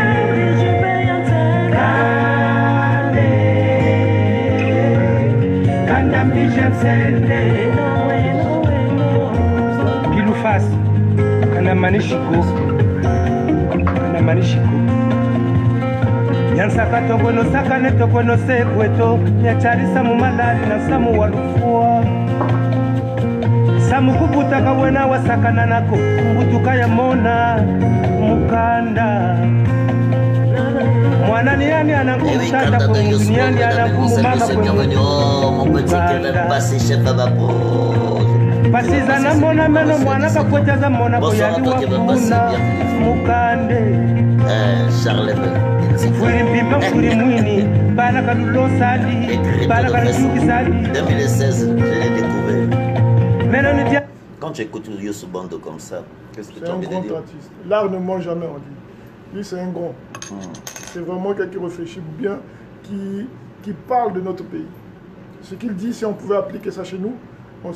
kanda mission sende kilufasi kana manishiko Nyansaka tokono sakane tokono sekweto nyacharisa mumalali na samu walufua samu kubutaka wena wasakana nako mbutuka ya mona mukanda mwana ni yani anakumutata kwa mduniani anakumumama kwa mukanda pasiza na mona meno mwana kapochaza mona koyani wapuna mukande Charles Furi mpimba furi mwini bana kalulo sali bana kaluki sali 2016 je l'ai découvert. Quand Quand tu écoutes Youssou Bando comme ça, qu'est-ce que tu C'est as un envie de grand dire? artiste. L'art ne ment jamais, on dit. Lui, c'est un grand. C'est vraiment quelqu'un qui réfléchit bien, qui parle de notre pays. Ce qu'il dit, si on pouvait appliquer ça chez nous, on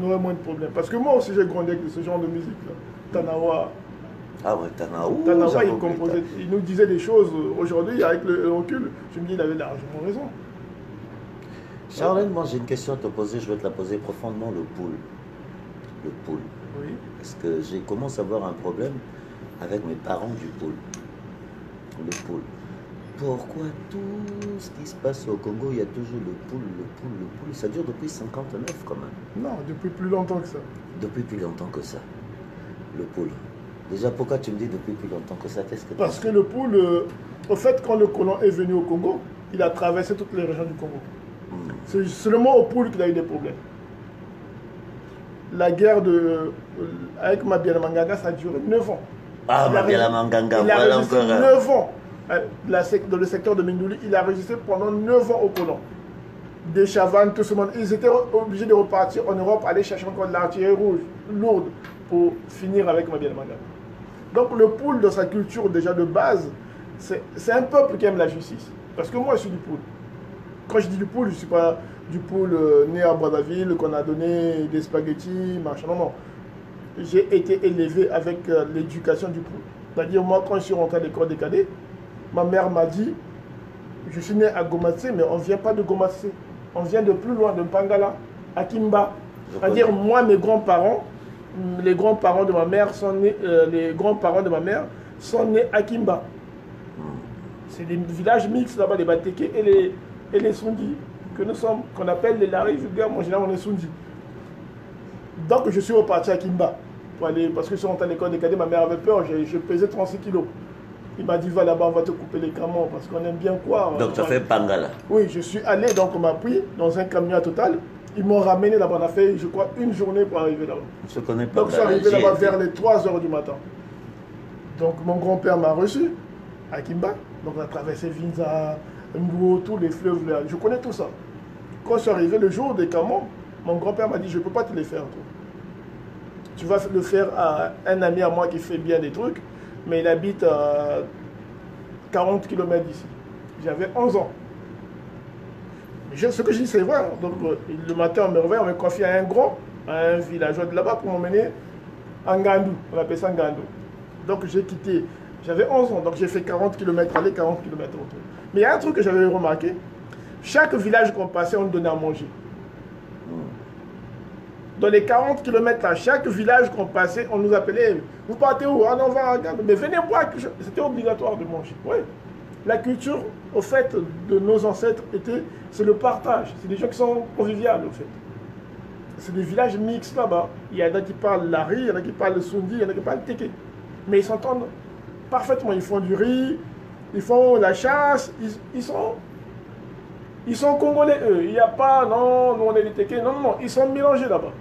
aurait moins de problèmes. Parce que moi aussi, j'ai grandi avec ce genre de musique-là. Tanawa. Ah ouais, Tanawa, il nous disait des choses. Aujourd'hui, avec le recul, je me dis qu'il avait largement raison. Charlène, moi j'ai une question à te poser, je vais te la poser profondément, le poule. Le poule. Oui. Parce que j'ai commencé à avoir un problème avec mes parents du poule. Le poule. Pourquoi tout ce qui se passe au Congo, il y a toujours le poule, le poule, le poule. Ça dure depuis 59 quand même. Non, depuis plus longtemps que ça. Depuis plus longtemps que ça. Le poule. Déjà, pourquoi tu me dis depuis plus longtemps que ça? Qu'est-ce que Parce que le poule, au fait, quand le colon est venu au Congo, il a traversé toutes les régions du Congo. C'est seulement au poule qu'il a eu des problèmes. La guerre avec Mabia Manganga, ça a duré 9 ans. Ah, Mabia Manganga, voilà encore. 9 ans. Dans le secteur de Mindouli, il a résisté pendant 9 ans au colon. Des chavannes, tout ce monde. Ils étaient obligés de repartir en Europe, aller chercher encore de l'artillerie rouge, lourde, pour finir avec Mabia Manganga. Donc le poule, dans sa culture déjà de base, c'est un peuple qui aime la justice. Parce que moi, je suis du poule. Quand je dis du poule, je ne suis pas du poule né à Brazzaville, qu'on a donné des spaghettis, machin. Non, non. J'ai été élevé avec l'éducation du poule. C'est-à-dire, moi, quand je suis rentré à l'école des cadets, ma mère m'a dit, je suis né à Gomatsé, mais on ne vient pas de Gomatsé. On vient de plus loin, de Mpangala, à Kimba. C'est-à-dire, moi, mes grands-parents, les grands-parents de ma mère sont nés, à Kimba. C'est des villages mixtes là-bas, les Bateke et les Sundi, qu'on appelle les Larry vulgaires, moi en général on est Sundi. Donc je suis reparti à Kimba, parce que je suis rentré à l'école des cadets, ma mère avait peur, je pesais 36 kilos. Il m'a dit va là-bas, on va te couper les camons, parce qu'on aime bien quoi. Donc tu as fait Pangala? Oui, je suis allé, donc on m'a pris dans un camion à Total. Ils m'ont ramené là-bas, on a fait je crois une journée pour arriver là-bas. Je connais pas. Donc je suis arrivé là-bas vers les 3 h du matin. Donc mon grand-père m'a reçu à Kimba. Donc on a traversé Vinza, Mbuo, tous les fleuves là. Je connais tout ça. Quand je suis arrivé le jour des camons, mon grand-père m'a dit je ne peux pas te les faire. Toi. Tu vas le faire à un ami à moi qui fait bien des trucs, mais il habite à 40 km d'ici. J'avais 11 ans. Ce que je dis c'est vrai. Donc le matin on me réveille, on me confie à un grand, à un villageois de là-bas pour m'emmener à Ngandou. On appelle ça Ngandou. Donc j'ai quitté. J'avais 11 ans, donc j'ai fait 40 km aller, 40 km retour. Mais il y a un truc que j'avais remarqué. Chaque village qu'on passait, on nous donnait à manger. Dans les 40 km, à chaque village qu'on passait, on nous appelait, vous partez où? Ah non, on va regarder, mais venez boire. C'était obligatoire de manger. Oui. La culture, au fait, de nos ancêtres, c'est le partage. C'est des gens qui sont conviviales, au fait. C'est des villages mixtes là-bas. Il y en a qui parlent la riz, il y en a qui parlent le sundi, il y en a qui parlent le teke. Mais ils s'entendent parfaitement. Ils font du riz, ils font la chasse, ils sont congolais, eux. Il n'y a pas, non, nous on est des teke. Non, non, non, ils sont mélangés là-bas.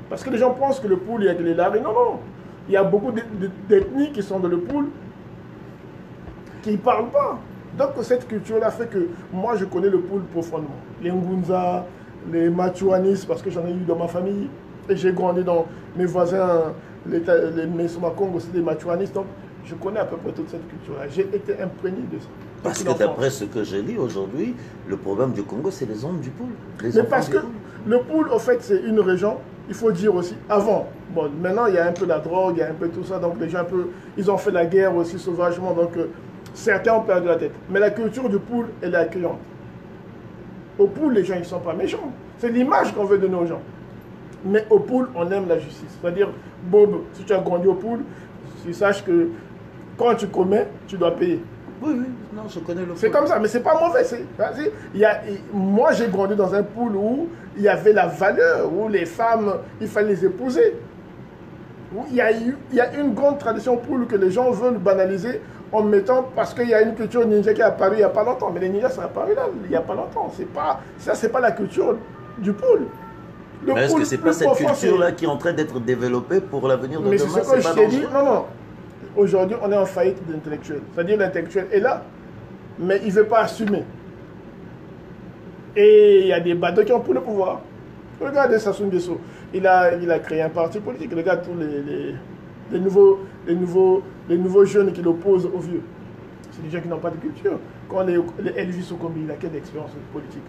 Parce que les gens pensent que le poule, il y a que les laves. Non, non. Il y a beaucoup d'ethnies qui sont dans le poule qui ne parlent pas. Donc cette culture-là fait que moi je connais le poule profondément. Les Ngunza, les Machuanis, parce que j'en ai eu dans ma famille. Et j'ai grandi dans mes voisins, les Mesomakong aussi, les Machuanis. Donc je connais à peu près toute cette culture-là. J'ai été imprégné de ça. Parce que d'après ce que j'ai lu aujourd'hui, le problème du Congo, c'est les hommes du poule. Mais parce que le poule, au fait, c'est une région, il faut dire aussi, avant. Bon, maintenant, il y a un peu la drogue, il y a un peu tout ça, donc les gens, ils ont fait la guerre aussi sauvagement, donc certains ont perdu la tête. Mais la culture du poule, elle est accueillante. Au poule, les gens, ils ne sont pas méchants. C'est l'image qu'on veut donner aux gens. Mais au poule, on aime la justice. C'est-à-dire, Bob, si tu as grandi au poule, tu saches que quand tu commets, tu dois payer. Oui, oui, non, je connais le. C'est comme ça, mais c'est pas mauvais. Moi, j'ai grandi dans un pool où il y avait la valeur, où les femmes, il fallait les épouser. Où il y a une grande tradition pool que les gens veulent banaliser en mettant, parce qu'il y a une culture ninja qui est apparue il n'y a pas longtemps. Mais les ninjas sont apparus là, il n'y a pas longtemps. Ça, c'est pas la culture du pool. Mais est-ce que c'est pas cette culture-là qui est en train d'être développée pour l'avenir de demain? Mais c'est ce que je t'ai dit. Non, non. Aujourd'hui, on est en faillite d'intellectuel. C'est-à-dire l'intellectuel est là, mais il ne veut pas assumer. Et il y a des bateaux qui ont pour le pouvoir. Regardez Sassou Nguesso. Il a créé un parti politique. Regarde tous les nouveaux jeunes qui l'opposent aux vieux. C'est des gens qui n'ont pas de culture. Quand les Elvis Okombi, il a quelle expérience politique?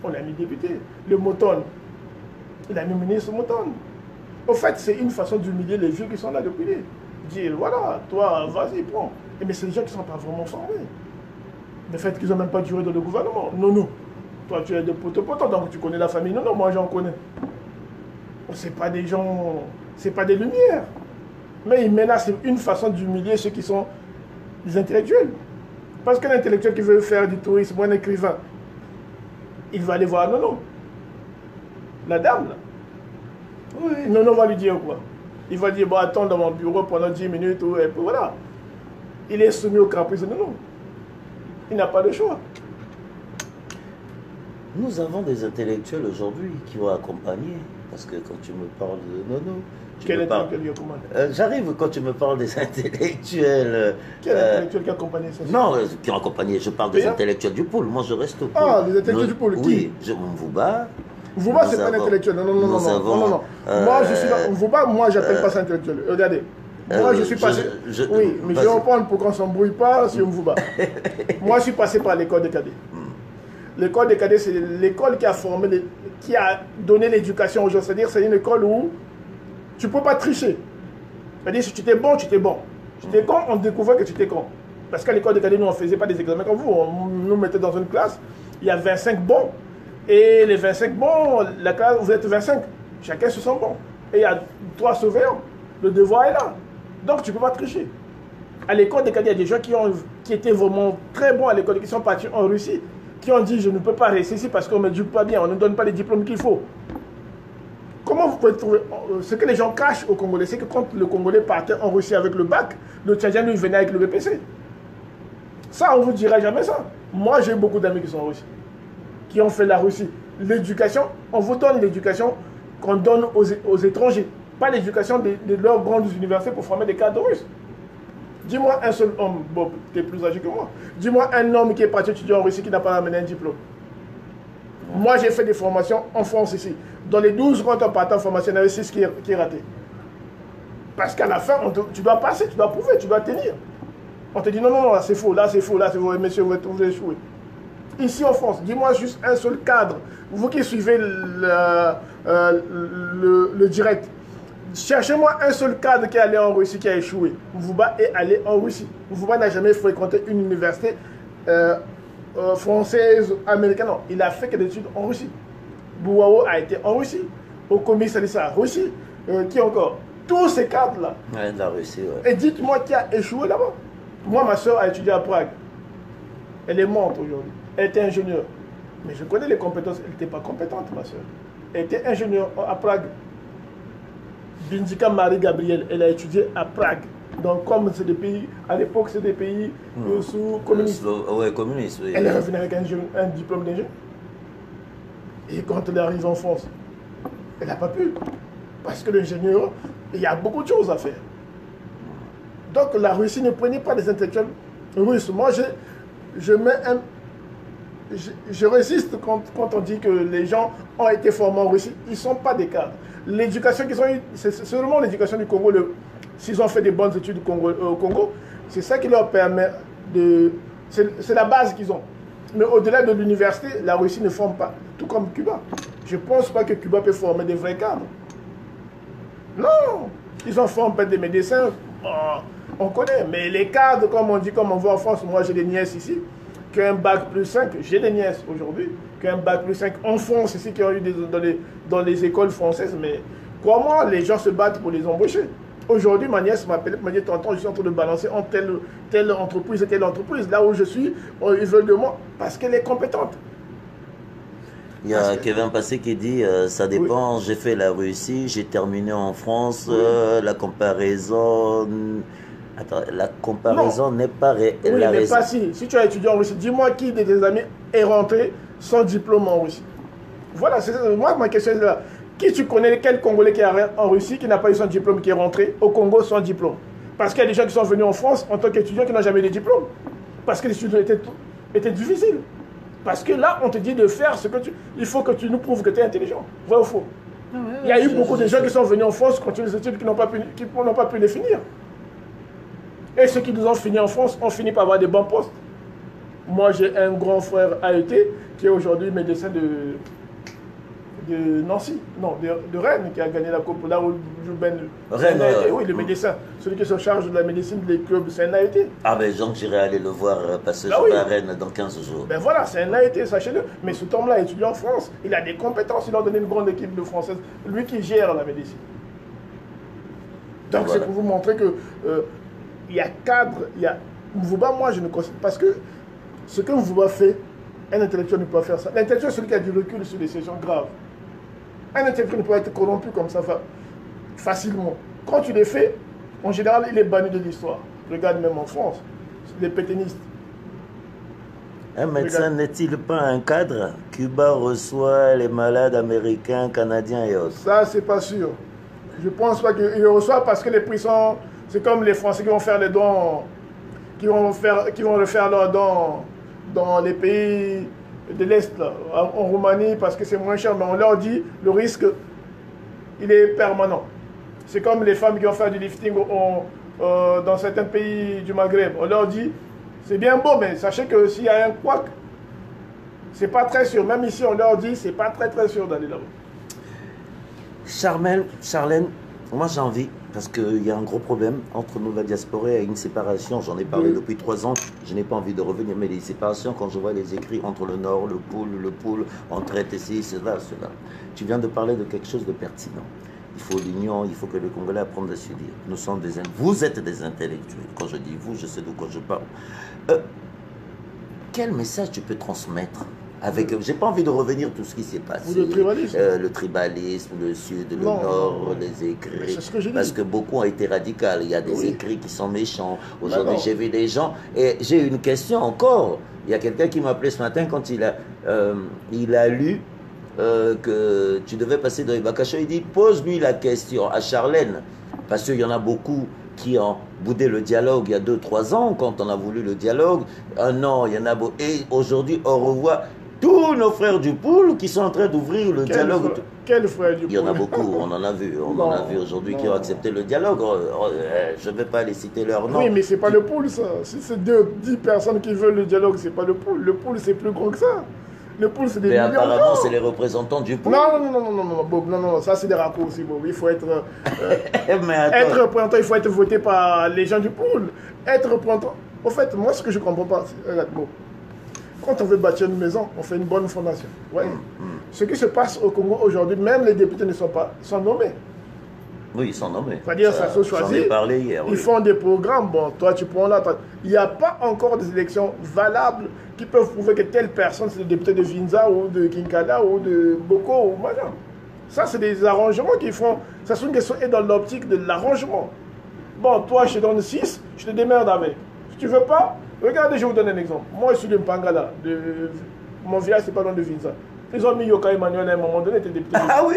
On l'a mis député. Le Moton, il a mis ministre Moton. Au fait, c'est une façon d'humilier les vieux qui sont là depuis. Dire, voilà, toi, vas-y, prends. Mais c'est des gens qui ne sont pas vraiment formés. Le fait qu'ils n'ont même pas duré dans le gouvernement. Non, non. Toi, tu es de poteau-poteau, donc tu connais la famille. Non, non, moi, j'en connais. Ce n'est pas des gens, ce n'est pas des lumières. Mais maintenant, c'est une façon d'humilier ceux qui sont des intellectuels. Parce qu'un intellectuel qui veut faire du tourisme ou un écrivain, il va aller voir Nono. La dame, là. Oui. Nono va lui dire quoi? Il va dire, bon, attends dans mon bureau pendant 10 minutes, ou, et puis voilà. Il est soumis au caprice de Nono. Il n'a pas de choix. Nous avons des intellectuels aujourd'hui qui vont accompagner. Parce que quand tu me parles de Nono... Quel intellectuel qui accompagne? J'arrive quand tu me parles des intellectuels... Quel intellectuel qui accompagne ça? Non, qui ont accompagné, je parle des intellectuels du pôle. Moi, je reste au pôle. Ah, les intellectuels du pôle, qui? Oui, Mvouba. Mvouba, c'est pas un intellectuel. Non, non, non, non. Moi, je suis dans Mvouba, moi, j'appelle pas ça intellectuel. Regardez. Moi, je suis passé... Oui, mais je vais reprendre pour qu'on ne s'embrouille pas sur Mvouba. Moi, je suis passé par l'école des cadets. L'école des cadets, c'est l'école qui a formé, qui a donné l'éducation aux gens. C'est-à-dire, c'est une école où tu ne peux pas tricher. C'est-à-dire, si tu étais bon, tu étais bon. Tu étais con, on découvrait que tu étais con. Parce qu'à l'école des cadets, nous, on ne faisait pas des examens comme vous. On nous mettait dans une classe, il y a 25 bons. Et les 25 bons, la classe, vous êtes 25. Chacun se sent bon. Et il y a 3 surveillants. Le devoir est là. Donc, tu ne peux pas tricher. À l'école des cadets, il y a des gens qui étaient vraiment très bons à l'école, qui sont partis en Russie, qui ont dit, je ne peux pas rester ici parce qu'on ne m'éduque pas bien, on ne donne pas les diplômes qu'il faut. Comment vous pouvez trouver... Ce que les gens cachent aux Congolais, c'est que quand le Congolais partait en Russie avec le bac, le Tchadien, lui, venait avec le BPC. Ça, on ne vous dira jamais ça. Moi, j'ai beaucoup d'amis qui sont en Russie, qui ont fait la Russie. L'éducation, on vous donne l'éducation qu'on donne aux étrangers, pas l'éducation de leurs grandes universités pour former des cadres russes. Dis-moi un seul homme, Bob, tu es plus âgé que moi. Dis-moi un homme qui est parti étudier en Russie qui n'a pas amené un diplôme. Moi, j'ai fait des formations en France ici. Dans les 12 mois, tu as parti en formation, il y en avait 6 qui est raté. Parce qu'à la fin, tu dois passer, tu dois prouver, tu dois tenir. On te dit non, non, non, là c'est faux, là c'est faux, là c'est faux, monsieur, vous êtes échoué. Ici en France, dis-moi juste un seul cadre. Vous qui suivez le direct, cherchez-moi un seul cadre qui est allé en Russie, qui a échoué. Mvouba est allé en Russie. Mvouba n'a jamais fréquenté une université française, américaine. Non, il a fait que des études en Russie. Bouao a été en Russie. au commissariat Russie, qui encore? Tous ces cadres-là. Ouais, de la Russie, ouais. Et dites-moi qui a échoué là-bas. Moi, ma soeur a étudié à Prague. Elle est morte aujourd'hui. Elle était ingénieure. Mais je connais les compétences. Elle n'était pas compétente, ma soeur. Elle était ingénieure à Prague. Bindika Marie-Gabrielle, elle a étudié à Prague. Donc, comme c'est des pays, à l'époque, c'est des pays sous communistes. Ouais, communistes, oui. Elle est revenue avec un diplôme d'ingénieur. Et quand elle arrive en France, elle n'a pas pu. Parce que l'ingénieur, il y a beaucoup de choses à faire. Donc, la Russie ne prenait pas des intellectuels russes. Moi, je résiste quand on dit que les gens ont été formés en Russie. Ils ne sont pas des cadres. L'éducation qu'ils ont eue, c'est seulement l'éducation du Congo. S'ils ont fait des bonnes études au Congo, c'est ça qui leur permet de... C'est la base qu'ils ont. Mais au-delà de l'université, la Russie ne forme pas. Tout comme Cuba. Je ne pense pas que Cuba peut former des vrais cadres. Non. Ils ont formé des médecins. On connaît. Mais les cadres, comme on dit, comme on voit en France, moi j'ai des nièces ici, qui ont un bac plus 5, j'ai des nièces aujourd'hui, qui ont un bac plus 5 en France ici, qui ont eu dans les écoles françaises. Mais comment les gens se battent pour les embaucher? Aujourd'hui, ma nièce m'appelle, m'a dit, tonton, je suis en train de balancer en telle entreprise et telle entreprise. Là où je suis, ils veulent de moi parce qu'elle est compétente. Il y a Kevin Passé qui dit ça dépend, oui. J'ai fait la Russie, j'ai terminé en France, oui. La comparaison... Attends, la comparaison n'est pas oui, mais pas si tu as étudié en Russie, dis-moi qui de tes amis est rentré sans diplôme en Russie. Voilà, moi ma question est là. Qui tu connais, quel Congolais qui est en Russie, qui n'a pas eu son diplôme, qui est rentré au Congo sans diplôme? Parce qu'il y a des gens qui sont venus en France en tant qu'étudiants qui n'ont jamais eu de diplôme. Parce que les études étaient difficiles. Parce que là, on te dit de faire ce que tu... Il faut que tu nous prouves que tu es intelligent. Vrai ou faux? Il y a eu beaucoup de gens qui sont venus en France, continuer les études, qui n'ont pas pu les finir. Et ceux qui nous ont fini en France ont fini par avoir des bons postes. Moi, j'ai un grand frère AET qui est aujourd'hui médecin de Nancy, non, de Rennes, qui a gagné la coupe là où Rennes, oui, le médecin, celui qui se charge de la médecine des clubs, c'est un AET. Ah ben donc j'irai aller le voir passer à Rennes dans 15 jours. Ben voilà, c'est un AET, sachez-le. Mais cet homme-là étudie en France, il a des compétences, il a donné une grande équipe de Françaises, lui qui gère la médecine. Donc voilà. C'est pour vous montrer que il y a cadre, il y a... Mvouba, moi je ne considère... Parce que ce que Mvouba fait, un intellectuel ne peut pas faire ça. L'intellectuel, c'est celui qui a du recul sur des situations graves. Un intellectuel ne peut pas être corrompu comme ça facilement. Quand tu les fais, en général, il est banni de l'histoire. Regarde même en France, les pétainistes. Un médecin n'est-il pas un cadre? Cuba reçoit les malades américains, canadiens et autres. Ça, c'est pas sûr. Je pense pas qu'ils le reçoivent parce que les prix sont... C'est comme les Français qui vont faire les dons, qui vont refaire leurs dons dans les pays de l'Est, en Roumanie, parce que c'est moins cher. Mais on leur dit, le risque, il est permanent. C'est comme les femmes qui vont faire du lifting dans certains pays du Maghreb. On leur dit, c'est bien beau, mais sachez que s'il y a un couac, c'est pas très sûr. Même ici, on leur dit, c'est pas très sûr d'aller là-bas. Charlène, moi j'ai envie, parce qu'il y a un gros problème entre nous, la diaspora, et une séparation. J'en ai parlé depuis 3 ans, je n'ai pas envie de revenir, mais les séparations, quand je vois les écrits entre le Nord, le Poule, on traite ici, cela. Tu viens de parler de quelque chose de pertinent. Il faut l'union, il faut que les Congolais apprennent à se dire. Nous sommes vous êtes des intellectuels. Quand je dis vous, je sais de quoi je parle. Quel message tu peux transmettre avec... J'ai pas envie de revenir tout ce qui s'est passé. Le tribalisme, le Sud, le Nord, les écrits. Ce que je dis. Parce que beaucoup ont été radicaux. Il y a des écrits qui sont méchants. Aujourd'hui, j'ai vu des gens... Et j'ai une question encore. Il y a quelqu'un qui m'a appelé ce matin quand il a lu que tu devais passer dans les Bakacho. Il dit, pose-lui la question à Charlène. Parce qu'il y en a beaucoup qui ont boudé le dialogue il y a 2-3 ans, quand on a voulu le dialogue. Un an, il y en a beaucoup. Et aujourd'hui, on revoit tous nos frères du Poule qui sont en train d'ouvrir le dialogue. Quel frère du Poule? Il y en a beaucoup, on en a vu. On en a vu aujourd'hui qui ont accepté le dialogue. Je ne vais pas les citer leur nom. Oui, mais c'est pas le Poule, ça. Si c'est 10 personnes qui veulent le dialogue, c'est pas le Poule. Le Poule, c'est plus gros que ça. Le Poule, c'est des millions. Mais apparemment, c'est les représentants du Poule. Non, ça c'est des raccourcis, Bob. Il faut être représentant, il faut être voté par les gens du Poule. Être représentant. En fait, moi, ce que je comprends pas, regarde, Bob. Quand on veut bâtir une maison, on fait une bonne fondation. Ouais. Ce qui se passe au Congo aujourd'hui, même les députés ne sont pas nommés. Oui, ils sont nommés. C'est-à-dire, ça se choisit. J'en ai parlé hier. Ils font des programmes. Bon, toi, tu prends là. Il n'y a pas encore des élections valables qui peuvent prouver que telle personne, c'est le député de Vinza ou de Kinkada ou de Boko ou machin. Ça, c'est des arrangements qu'ils font. Ça, c'est une question est dans l'optique de l'arrangement. Bon, toi, je te donne 6, je te démerde avec. Si tu veux pas, regardez, je vais vous donner un exemple. Moi, je suis de Mpangala. Mon village, c'est pas loin de Vinza. Ils ont mis Yoka Emmanuel à un moment donné, était député. Ah oui,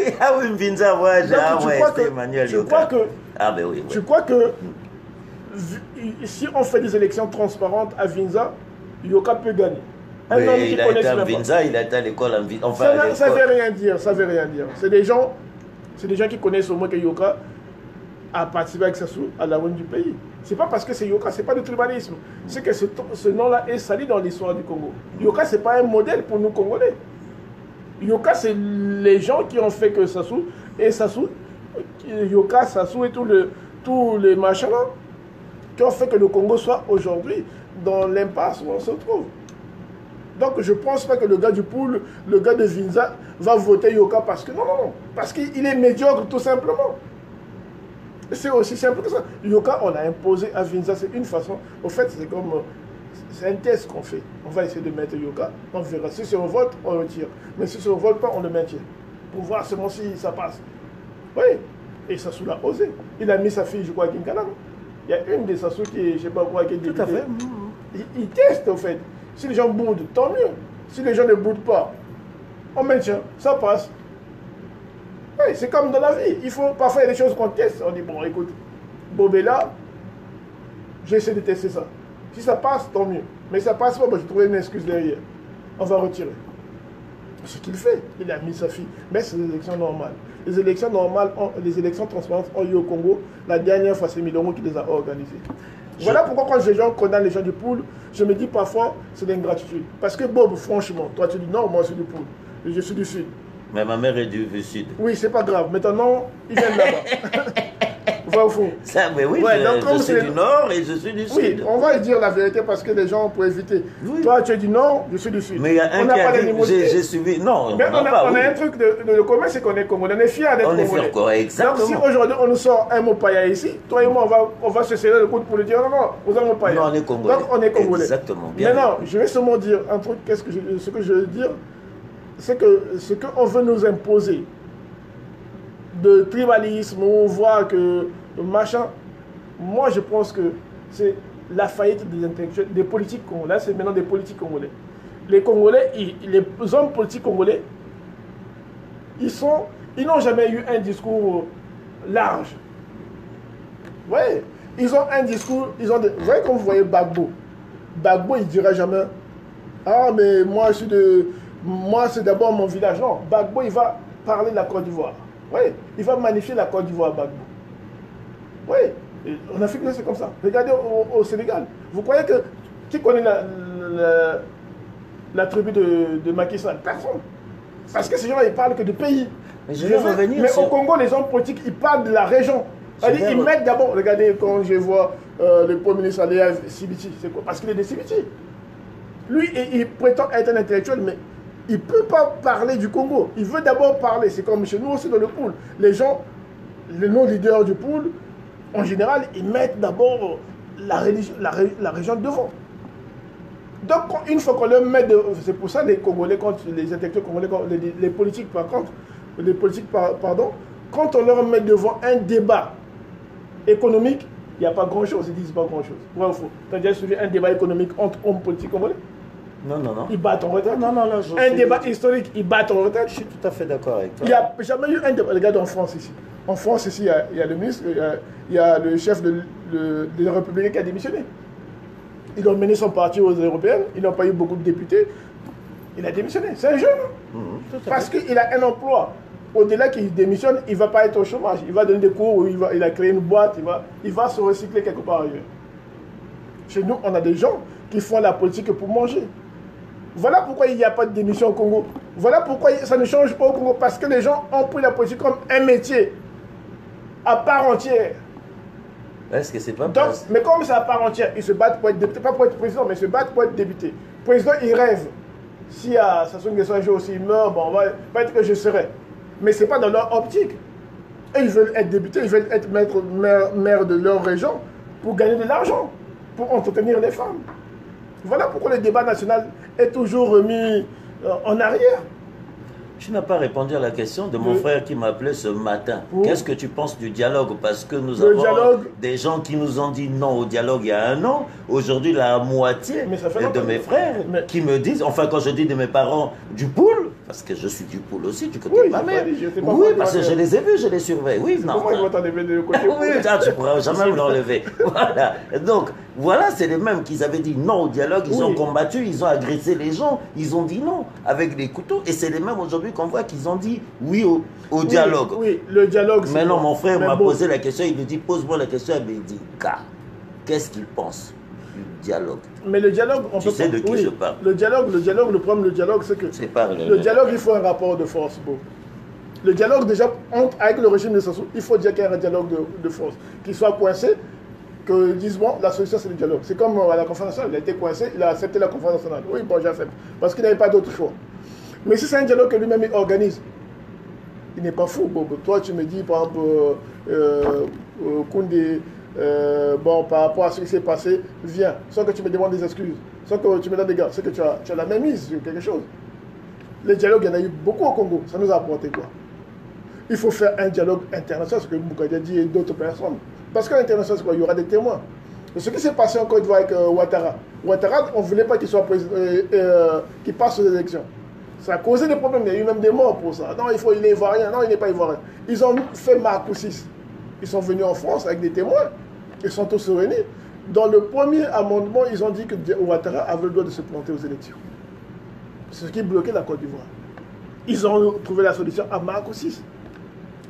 Vinza, ouais, c'était Emmanuel Yoka. Tu crois que si on fait des élections transparentes à Vinza, Yoka peut gagner. Mais il a été à Vinza, il a été à l'école en Vinza. Enfin, ça ne veut rien dire, ça veut rien dire. C'est des gens qui connaissent au moins que Yoka a participé avec Sassou à la rue du pays. C'est pas parce que c'est Yoka, c'est pas du tribalisme. C'est que ce nom-là est sali dans l'histoire du Congo. Yoka, c'est pas un modèle pour nous Congolais. Yoka, c'est les gens qui ont fait que Sassou, Yoka, Sassou et tous les machins là, qui ont fait que le Congo soit aujourd'hui dans l'impasse où on se trouve. Donc je ne pense pas que le gars du Poul, le gars de Vinza, va voter Yoka parce que non, parce qu'il est médiocre tout simplement. C'est aussi simple que ça. Yoka, on l'a imposé à Vinza, c'est une façon. Au fait, c'est un test qu'on fait. On va essayer de mettre Yoka, on verra. Si on vote, on le retire. Mais si on ne vote pas, on le maintient. Pour voir seulement si ça passe. Oui. Et Sassou l'a osé. Il a mis sa fille, je crois, à Kinkala. Il y a une des Sassou qui est, je ne sais pas quoi, qui est députée. Tout à fait. Il teste, au fait. Si les gens boudent, tant mieux. Si les gens ne boudent pas, on maintient. Ça passe. Oui, c'est comme dans la vie. Parfois, il y a des choses qu'on teste. On dit, bon, écoute, Bobella, j'essaie de tester ça. Si ça passe, tant mieux. Mais si ça passe pas, bon, j'ai trouvé une excuse derrière. On va retirer. Ce qu'il fait, il a mis sa fille. Mais c'est des élections normales. Les élections normales, les élections transparentes ont eu au Congo. La dernière fois, c'est Milongo qui les a organisées. Voilà pourquoi quand les gens condamnent les gens du Poul, je me dis parfois, c'est l'ingratitude. Parce que Bob, franchement, toi tu dis non, moi je suis du Poul. Je suis du Sud. Mais ma mère est du Sud. Oui, c'est pas grave. Maintenant, ils viennent là-bas. Vrai ou faux? Ça, mais oui, ouais, je suis du Nord et je suis du Sud. Oui, on va dire la vérité parce que les gens, pour éviter. Oui. Toi, tu es du Nord, je suis du Sud. Mais il y a un qui a dit, j'ai suivi. Non, mais on a un truc de commun, c'est qu'on est Congolais. On est fiers d'être Congolais. On est fiers, quoi, exactement. Donc, si aujourd'hui on nous sort un mot païa ici, toi et moi, on va se serrer le coude pour le dire non, vous avez un mot païa. Non, on est Congolais. Donc, on est Congolais. Exactement. Bien. Maintenant, je vais seulement dire un truc. Ce que je veux dire, c'est que ce qu'on veut nous imposer de tribalisme, on voit que machin, moi je pense que c'est la faillite des intellectuels, des politiques congolais. C'est maintenant des politiques congolais. Les Congolais, les hommes politiques congolais, ils n'ont jamais eu un discours large. Ouais, ils ont un discours, vous voyez quand vous voyez Gbagbo, il ne dira jamais ah mais moi c'est d'abord mon village. Non, Gbagbo il va parler de la Côte d'Ivoire. Oui, il va magnifier la Côte d'Ivoire, Gbagbo. Oui, en Afrique, c'est comme ça. Regardez au Sénégal. Vous croyez que... Qui connaît la tribu de Macky Sall? Personne. Parce que ces gens-là, ils parlent que de pays. Mais au Congo, les hommes politiques, ils parlent de la région. Ils mettent d'abord... Regardez, quand je vois le Premier ministre aller à Sibiti, c'est quoi? Parce qu'il est de Sibiti. Lui, il prétend être un intellectuel, mais... il ne peut pas parler du Congo. Il veut d'abord parler. C'est comme chez nous aussi dans le pool. Les gens, les non-leaders du pool, en général, ils mettent d'abord la région devant. Donc, une fois qu'on leur met... C'est pour ça les Congolais, les intellectuels congolais, les politiques, quand on leur met devant un débat économique, il n'y a pas grand-chose. Ils disent pas grand-chose. Ouais, tu as déjà suivi un débat économique entre hommes politiques congolais? Non. Ils battent en retraite. Non. Un débat historique, ils battent en retraite. Je suis tout à fait d'accord avec toi. Il n'y a jamais eu un débat. Regarde en France ici. En France ici, il y a le ministre, il y a le chef de la République qui a démissionné. Ils ont mené son parti aux Européennes. Ils n'ont pas eu beaucoup de députés. Il a démissionné. C'est un jeune. Parce qu'il a un emploi. Au-delà qu'il démissionne, il ne va pas être au chômage. Il va donner des cours, il a créé une boîte, il va se recycler quelque part ailleurs. Chez nous, on a des gens qui font la politique pour manger. Voilà pourquoi il n'y a pas de démission au Congo. Voilà pourquoi ça ne change pas au Congo. Parce que les gens ont pris la politique comme un métier à part entière. Est-ce que c'est pas donc, mais comme c'est à part entière, ils se battent pour être député, pas pour être président, mais ils se battent pour être député. président, il rêve. Si Sassou Nguesso un jour aussi meurt, bon, va être que je serai. Mais ce n'est pas dans leur optique. Et ils veulent être députés, ils veulent être maire de leur région pour gagner de l'argent, pour entretenir les femmes. Voilà pourquoi le débat national est toujours remis en arrière. Tu n'as pas répondu à la question de mon frère qui m'appelait ce matin. Qu'est-ce que tu penses du dialogue? Parce que nous avons des gens qui nous ont dit non au dialogue il y a un an. Aujourd'hui, la moitié de mes frères qui me disent, enfin quand je dis de mes parents, du poule, parce que je suis du poule aussi, du côté de ma mère. Oui, parce que je les ai vus, je les surveille. Oui, non. Comment ils vont t'enlever de côté? Oui, tu ne pourras jamais me l'enlever. Voilà. Donc, voilà, c'est les mêmes qui avaient dit non au dialogue. Ils ont combattu, ils ont agressé les gens, ils ont dit non avec des couteaux. Et c'est les mêmes aujourd'hui qu'on voit qu'ils ont dit oui au dialogue. Oui, le dialogue. Maintenant, mon frère m'a posé la question, il me dit, pose-moi la question, il me dit, qu'est-ce qu'il pense du dialogue? Mais le dialogue, on tu peut sais de qui je parle. Le problème du dialogue, c'est que le dialogue, il faut un rapport de force. Bon. Le dialogue, déjà, avec le régime de Sassou, il faut dire qu'il y a un dialogue de force. Qu'il soit coincé, qu'ils disent, bon, la solution, c'est le dialogue. C'est comme à la conférence nationale, il a été coincé, il a accepté la conférence nationale. Oui, bon, j'accepte. Parce qu'il n'avait pas d'autre choix. Mais si c'est un dialogue que lui-même organise, il n'est pas fou. Bon, toi, tu me dis, par exemple, Koundé, bon, par rapport à ce qui s'est passé, viens. Sans que tu me demandes des excuses, sans que tu me donnes des gars. C'est que tu as la même mise sur quelque chose. Les dialogues, il y en a eu beaucoup au Congo. Ça nous a apporté quoi? Il faut faire un dialogue international, ce que Moukadi a dit et d'autres personnes. Parce qu'à l'international, c'est quoi? Il y aura des témoins. Et ce qui s'est passé en Côte d'Ivoire avec Ouattara. Ouattara, on ne voulait pas qu'il soit qu'il passe aux élections. Ça a causé des problèmes, il y a eu même des morts pour ça. Non, il est ivoirien, non, il n'est pas ivoirien. Ils ont fait Marcoussis. Ils sont venus en France avec des témoins. Ils sont tous réunis. Dans le premier amendement, ils ont dit que Ouattara avait le droit de se planter aux élections. C'est ce qui bloquait la Côte d'Ivoire. Ils ont trouvé la solution à Marcoussis.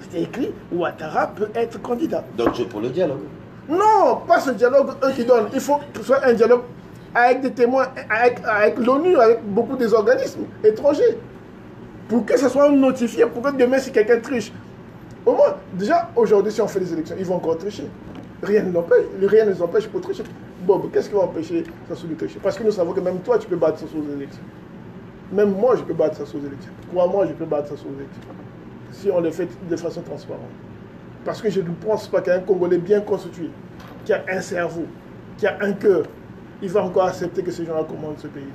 C'était écrit, Ouattara peut être candidat. Donc c'est pour le dialogue? Non, pas ce dialogue, eux qui donnent. Il faut que ce soit un dialogue avec des témoins, avec l'ONU, avec beaucoup des organismes étrangers. Pour que ce soit notifié, pour que demain, si quelqu'un triche. Au moins, déjà, aujourd'hui, si on fait des élections, ils vont encore tricher. Rien ne les empêche pour tricher. Bon, qu'est-ce qui va empêcher Sassou de tricher? Parce que nous savons que même toi, tu peux battre Sassou aux élections. Même moi, je peux battre Sassou aux élections. Crois-moi, je peux battre Sassou aux élections. Si on le fait de façon transparente. Parce que je ne pense pas qu'un Congolais bien constitué, qui a un cerveau, qui a un cœur, il va encore accepter que ces gens-là commandent ce pays-là.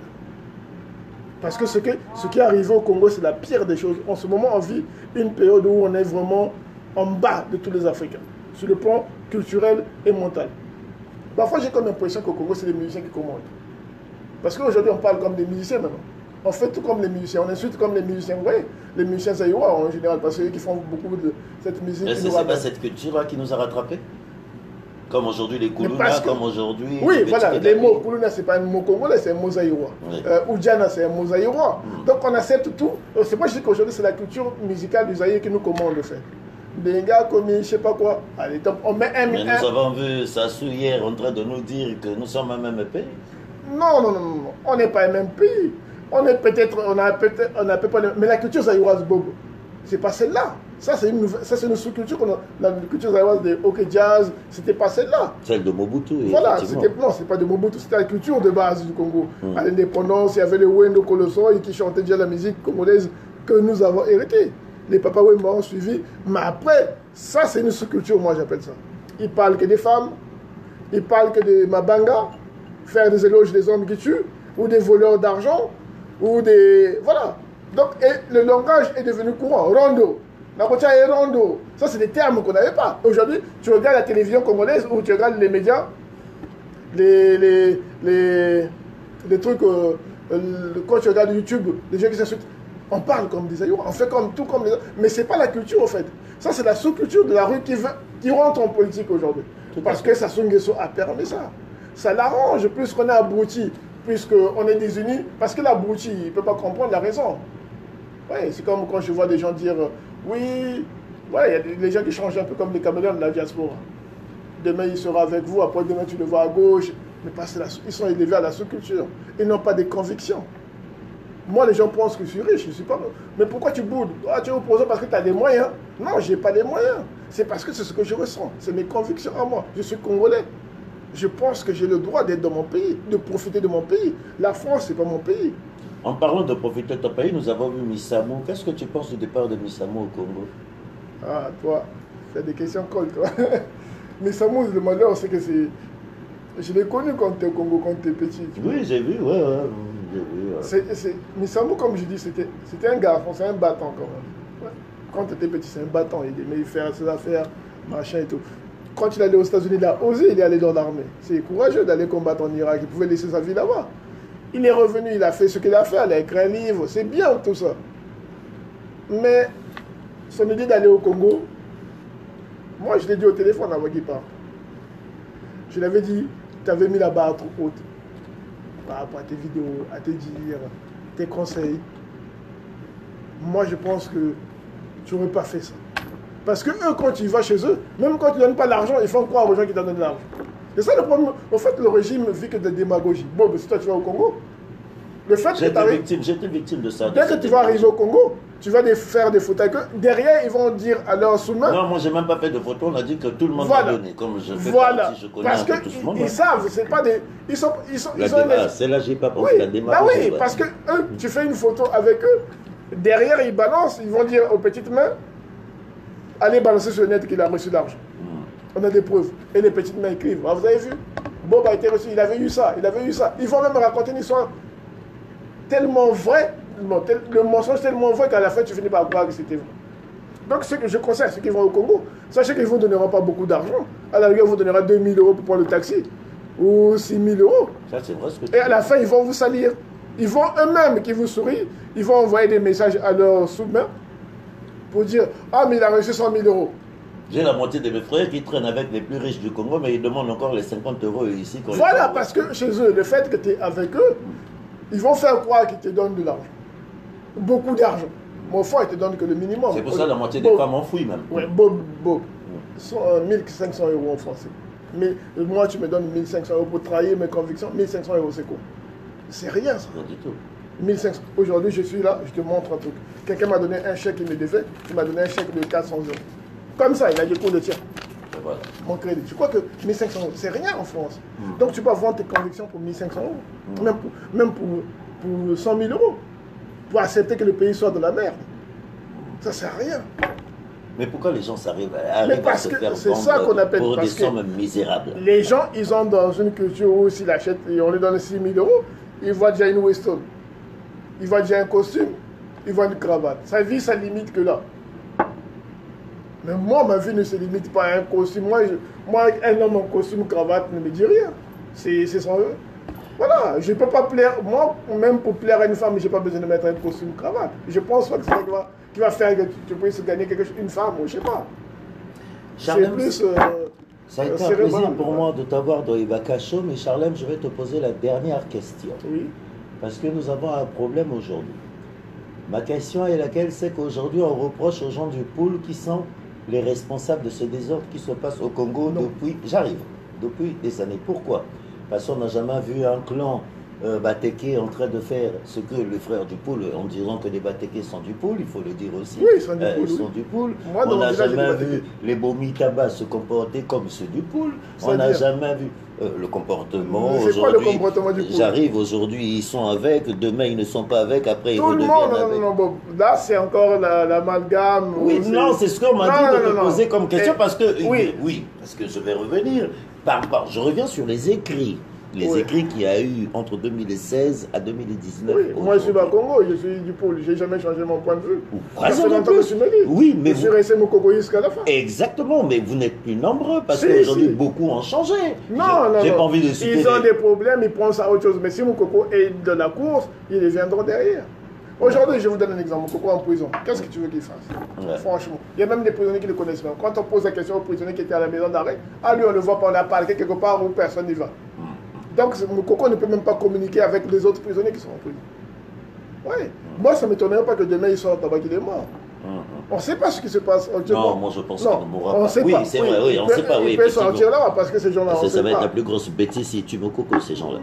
Parce que ce qui est arrivé au Congo, c'est la pire des choses. En ce moment, on vit une période où on est vraiment en bas de tous les Africains, sur le plan culturel et mental. Parfois, j'ai comme l'impression qu'au Congo, c'est les musiciens qui commandent. Parce qu'aujourd'hui, on parle comme des musiciens maintenant. On fait tout comme les musiciens, on insulte comme les musiciens. Vous voyez, les musiciens zaïrois en général, parce que qui font beaucoup de cette musique. Est-ce que c'est pas cette culture-là qui nous a rattrapés? Comme aujourd'hui les Koulouna, comme aujourd'hui... Oui, voilà, les mots Koulouna, ce n'est pas un mot congolais, c'est un mot zaïrois. Oui. Oudjana, c'est un mot zaïrois. Donc on accepte tout. C'est moi je dis qu'aujourd'hui, c'est la culture musicale du Zaïre qui nous commande de faire. Des gars comme je ne sais pas quoi. Allez, donc on met un... Mais nous avons vu Sassou hier en train de nous dire que nous sommes un même pays. Non, non, non, non. On n'est pas un même pays. On est peut-être, on a pas... Mais la culture zaïroise, Bobo, c'est pas celle-là. Ça, c'est une sous-culture qu'on a. La culture zaïroise de OK Jazz, c'était pas celle-là. Celle de Mobutu. Voilà, non, c'est pas de Mobutu, c'était la culture de base du Congo. À l'indépendance, il y avait le Wendo Colosso qui chantait déjà la musique congolaise que nous avons héritée. Les Papa Wemba ont suivi. Mais après, ça, c'est une sous-culture, moi j'appelle ça. Ils parlent que des femmes, ils parlent que de Mabanga, faire des éloges des hommes qui tuent, ou des voleurs d'argent, ou des... Voilà. Donc, et le langage est devenu courant. Rondo. Nakotia et Rondo. Ça, c'est des termes qu'on n'avait pas. Aujourd'hui, tu regardes la télévision congolaise ou tu regardes les médias, les trucs, quand tu regardes YouTube, les gens qui s'insultent, on parle comme des aïeux, on fait comme tout comme les autres. Mais ce n'est pas la culture, en fait. Ça, c'est la sous-culture de la rue qui rentre en politique aujourd'hui. Parce que Sassou Nguesso a permis ça. Ça l'arrange, plus qu'on est abruti, plus qu'on est désunis. Parce que l'abruti, il ne peut pas comprendre la raison. Ouais, c'est comme quand je vois des gens dire oui, voilà, il y a des gens qui changent un peu comme les caméléons de la diaspora. Demain, il sera avec vous, après demain, tu le vois à gauche. Mais parce qu'ils sont élevés à la sous-culture. Ils n'ont pas de convictions. Moi, les gens pensent que je suis riche, je ne suis pas... Mais pourquoi tu boudes? Ah, tu es opposant parce que tu as des moyens. Non, je n'ai pas les moyens. C'est parce que c'est ce que je ressens. C'est mes convictions à moi. Je suis congolais. je pense que j'ai le droit d'être dans mon pays, de profiter de mon pays. La France, c'est pas mon pays. En parlant de profiter de ton pays, nous avons vu Missamou. Qu'est-ce que tu penses du départ de Missamou au Congo? Ah, toi, c'est des questions colles, toi. Missamou, le malheur, c'est que c'est... Je l'ai connu quand tu es au Congo, quand tu es petit. Oui, j'ai vu, ouais. Missamou, comme je dis, c'était un garçon, c'est un battant quand même. Ouais. Quand tu étais petit, c'est un battant. Il aimait faire ses affaires, machin et tout. Quand il allait aux États-Unis, il a osé, il est allé dans l'armée. C'est courageux d'aller combattre en Irak. Il pouvait laisser sa vie là-bas. Il est revenu, il a fait ce qu'il a fait, il a écrit un livre. C'est bien tout ça. Mais son idée d'aller au Congo, moi je l'ai dit au téléphone avant qu'il parte. Je l'avais dit, tu avais mis la barre trop haute par rapport à tes vidéos, à tes dires, tes conseils. Moi je pense que tu n'aurais pas fait ça. Parce que eux, quand tu vas chez eux, même quand tu ne donnes pas l'argent, ils font croire aux gens qui t'en donnent de l'argent. C'est ça le problème. Au fait, le régime vit que de démagogie. Bon, mais si toi tu vas au Congo, le fait que j'étais victime de ça. Dès que tu vas arriver au Congo, tu vas faire des photos avec eux. Derrière, ils vont dire à leur sous-main. Non, moi, j'ai même pas fait de photos. On a dit que tout le monde a donné. Comme je fais partie, je connais parce un peu tout ce monde. Ils savent, c'est pas des. C'est là, j'ai pas pensé oui, la démarche. oui, parce que eux, tu fais une photo avec eux. Derrière, ils balancent. Ils vont dire aux petites mains, allez balancer sur le net qu'il a reçu l'argent. On a des preuves. Et les petites mains écrivent. Ah, vous avez vu? Bob a été reçu. Il avait eu ça. Il avait eu ça. Ils vont même raconter une histoire tellement vraie. Le mensonge tellement vrai qu'à la fin, tu finis par croire que c'était vrai. Donc, ce que je conseille à ceux qui vont au Congo, sachez qu'ils ne vous donneront pas beaucoup d'argent. À la rigueur, vous donnerez 2 000 € pour prendre le taxi. Ou 6 000 €. Ça, c'est vrai ce que tu Et à la fin, ils vont vous salir. Ils vont eux-mêmes qui vous sourient. Ils vont envoyer des messages à leurs sous-mains pour dire « Ah, mais il a reçu 100 000 €. J'ai la moitié de mes frères qui traînent avec les plus riches du Congo, mais ils demandent encore les 50 € ici. Voilà, parce que chez eux, le fait que tu es avec eux, ils vont faire croire qu'ils te donnent de l'argent. Beaucoup d'argent. Mon frère, il te donne que le minimum. C'est pour ça que la moitié des femmes enfouissent même. Oui, Bob. 1500 € en français. Mais moi, tu me donnes 1500 € pour trahir mes convictions. 1500 € c'est quoi? C'est rien, ça. Pas du tout. 1500. Aujourd'hui, je suis là, je te montre un truc. Quelqu'un m'a donné un chèque, il me devait. Il m'a donné un chèque de 400 €. Comme ça, il a dit pour le tien. Voilà. Mon crédit. Je crois que 1500 €, c'est rien en France. Donc tu peux vendre tes convictions pour 1500 €. Même pour 100 000 €. Pour accepter que le pays soit de la merde. Ça sert à rien. Mais pourquoi les gens arrivent à se que faire c'est ça qu'on vendre appelle, pour des parce que sommes misérables? Les gens, ils sont dans une culture où s'ils achètent et on lui donne 6 000 €, ils voient déjà une Weston. Ils voient déjà un costume. Ils voient une cravate. Sa vie, ça limite que là. Mais moi, ma vie ne se limite pas à un costume. Moi, un homme en costume, cravate ne me dit rien. C'est sans eux. Voilà, je ne peux pas plaire. Moi, même pour plaire à une femme, je n'ai pas besoin de mettre un costume, cravate. Je pense pas que c'est ça qui va faire que tu puisses gagner quelque chose, une femme, ou je ne sais pas. Charlem, plus. Ça a été un plaisir pour moi de t'avoir dans Ibaka Show, mais Charlem, je vais te poser la dernière question. Oui. Parce que nous avons un problème aujourd'hui. Ma question est laquelle? C'est qu'aujourd'hui, on reproche aux gens du pôle qui sont les responsables de ce désordre qui se passe au Congo depuis des années. Pourquoi? Parce qu'on n'a jamais vu un clan Bateke en train de faire ce que les frères du pôle, en disant que les Bateke sont du pôle, il faut le dire aussi. Oui, ils sont du pôle. Ils sont du pôle. Moi, on n'a jamais vu les Bomitaba se comporter comme ceux du pôle. On n'a jamais vu le comportement. C'est quoi le comportement du pôle? J'arrive aujourd'hui, ils sont avec, demain ils ne sont pas avec, après ils redeviennent avec. Non, là c'est encore l'amalgame. Oui, non, c'est ce qu'on m'a dit de te poser comme question parce que, oui, parce que je vais revenir. Je reviens sur les écrits. Les écrits qu'il y a eu entre 2016 à 2019. Oui, moi je suis pas Congo, je suis du pôle, j'ai jamais changé mon point de vue. Ça fait longtemps que tu me dis. Oui, mais je suis resté mon coco jusqu'à la fin. Exactement, mais vous n'êtes plus nombreux parce qu'aujourd'hui beaucoup ont changé. Non, j'ai pas envie de citer. Ils ont des problèmes, ils pensent à autre chose. Mais si mon coco est de la course, ils viendront derrière. Aujourd'hui, je vous donne un exemple. Mon coco en prison. Qu'est-ce que tu veux qu'il fasse? Franchement. Il y a même des prisonniers qui le connaissent même. Quand on pose la question aux prisonniers qui étaient à la maison d'arrêt, lui on le voit pas, on a parlé quelque part où personne n'y va. Donc, mon coco ne peut même pas communiquer avec les autres prisonniers qui sont en prison. Oui. Moi, ça ne m'étonnerait pas que demain, il sorte avant qu'il est mort. On ne sait pas ce qui se passe. Non, moi je pense qu'il ne mourra pas. Sait oui, pas. c'est vrai, oui, on ne sait pas. Il peut sortir là parce que ces gens-là. Ça va être la plus grosse bêtise s'il tue mon coco, ces gens-là.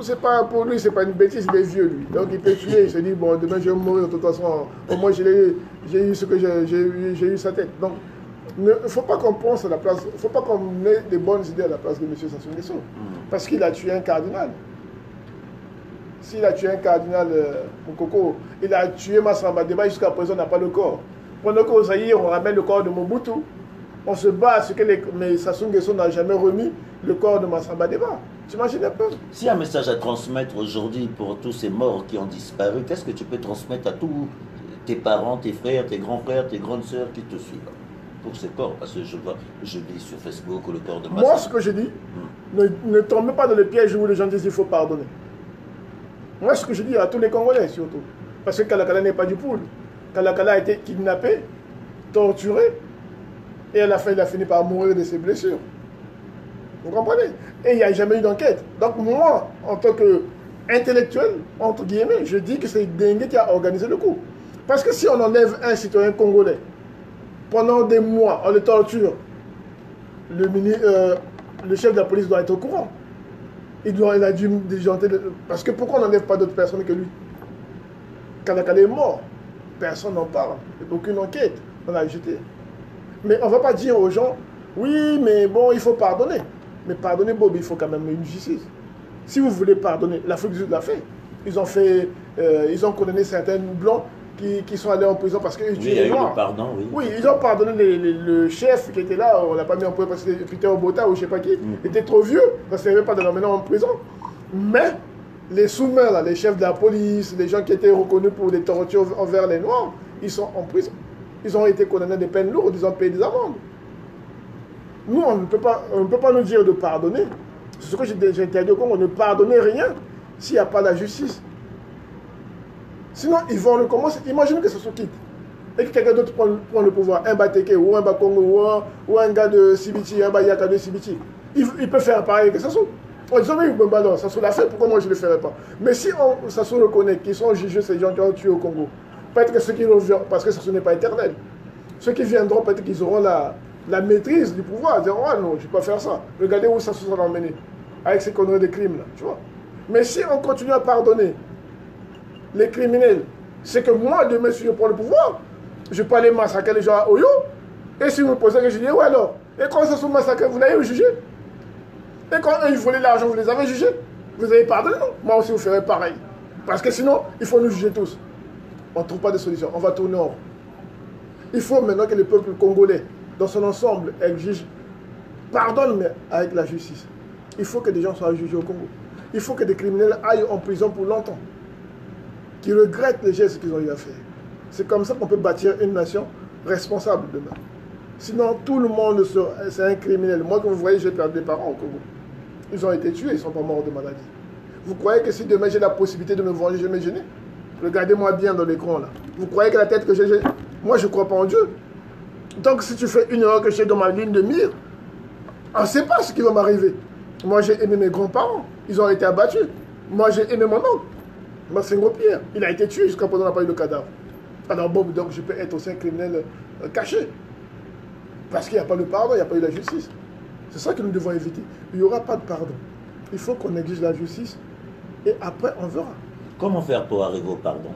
Pour lui, ce n'est pas une bêtise, il est vieux, lui. Donc il peut tuer, il se dit, bon, demain je vais mourir, de toute façon, au moins j'ai eu ce que j'ai eu sa tête. Donc, Il ne faut pas qu'on pense à la place, il ne faut pas qu'on ait des bonnes idées à la place de M. Sassou Nguesso. Parce qu'il a tué un cardinal. S'il a tué un cardinal, Mokoko, il a tué Massamba Deba, jusqu'à présent, on n'a pas le corps. Pendant qu'au Zaïre, on ramène le corps de Mobutu, on se bat à ce que mais Sassou Nguesso n'a jamais remis le corps de Massamba Deba. Tu imagines un peu? S'il y a un message à transmettre aujourd'hui pour tous ces morts qui ont disparu, qu'est-ce que tu peux transmettre à tous tes parents, tes frères, tes grands frères, tes grandes sœurs qui te suivent pour ces corps? Parce que je lis sur Facebook le corps de Massamba. Moi, ce que je dis, ne tombez pas dans le piège où les gens disent qu'il faut pardonner. Moi, ce que je dis à tous les Congolais, surtout, parce que Kalakala n'est pas du poule. Kalakala a été kidnappé, torturé, et à la fin, il a fini par mourir de ses blessures. Vous comprenez? Et il n'y a jamais eu d'enquête. Donc moi, en tant qu'intellectuel, entre guillemets, je dis que c'est Dengue qui a organisé le coup. Parce que si on enlève un citoyen congolais, pendant des mois, on le torture, le chef de la police doit être au courant. Il a dû déjanter. Parce que pourquoi on n'enlève pas d'autres personnes que lui? Kalakala est mort. Personne n'en parle. Il n'y a aucune enquête. On l'a jeté. Mais on ne va pas dire aux gens, oui, mais bon, il faut pardonner. Mais pardonner, Bob, il faut quand même une justice. Si vous voulez pardonner, l'Afrique du Sud l'a fait. Ils ont condamné certains blancs qui sont allés en prison parce qu'ils tuaient les Noirs. Pardon, oui. Oui, ils ont pardonné le chef qui était là, on ne l'a pas mis en prison parce que Peter Obota ou je ne sais pas qui, était trop vieux, parce qu'il n'y avait pas de l'emmener en prison. Mais les sous-mains, là, les chefs de la police, les gens qui étaient reconnus pour des tortures envers les Noirs, ils sont en prison. Ils ont été condamnés à des peines lourdes, ils ont payé des amendes. Nous, on ne peut pas nous dire de pardonner. C'est ce que j'ai interdit au Congo, ne pardonner rien s'il n'y a pas la justice. Sinon, ils vont recommencer. Imagine que ça se quitte. Et que quelqu'un d'autre prend le pouvoir. Un Bateke, ou un Bakongo, ou un gars de Sibiti, un Bayaka de Sibiti. Il peut faire pareil que Sassou. On dit, oui, bon, Sassou l'a fait, pourquoi moi je ne le ferais pas? Mais si Sassou reconnaît qu'ils sont jugés, ces gens qui ont tué au Congo, peut-être que ceux qui reviennent, parce que Sassou n'est pas éternel, ceux qui viendront, peut-être qu'ils auront la maîtrise du pouvoir. Ils diront, ah non, je ne vais pas faire ça. Regardez où Sassou s'en a emmené, avec ces conneries de crimes là, tu vois. Mais si on continue à pardonner les criminels, c'est que moi, demain, si je prends le pouvoir, je peux aller massacrer les gens à Oyo. Et si vous me posez que je dis, ouais alors, et quand ça se massacré, vous l'avez jugé? Et quand eux, ils volaient l'argent, vous les avez jugés? Vous avez pardonné, non? Moi aussi, vous ferez pareil. Parce que sinon, il faut nous juger tous. On ne trouve pas de solution. On va tourner en rond. Il faut maintenant que le peuple congolais, dans son ensemble, exige, pardonne, mais avec la justice. Il faut que des gens soient jugés au Congo. Il faut que des criminels aillent en prison pour longtemps, qui regrettent les gestes qu'ils ont eu à faire. C'est comme ça qu'on peut bâtir une nation responsable demain. Sinon, tout le monde, c'est un criminel. Moi, comme vous voyez, j'ai perdu des parents au Congo. Ils ont été tués, ils ne sont pas morts de maladie. Vous croyez que si demain j'ai la possibilité de me venger, je vais me gêner? Regardez-moi bien dans l'écran là. Vous croyez que la tête que j'ai... Moi, je ne crois pas en Dieu. Donc, si tu fais une erreur que j'ai dans ma ligne de mire, on ne sait pas ce qui va m'arriver. Moi, j'ai aimé mes grands-parents. Ils ont été abattus. Moi, j'ai aimé mon oncle. Massengo Pierre. Il a été tué jusqu'à présent, on n'a pas eu de cadavre. Alors, bon, donc, je peux être aussi un criminel caché. Parce qu'il n'y a pas de pardon, il n'y a pas eu de la justice. C'est ça que nous devons éviter. Il n'y aura pas de pardon. Il faut qu'on exige la justice et après, on verra. Comment faire pour arriver au pardon?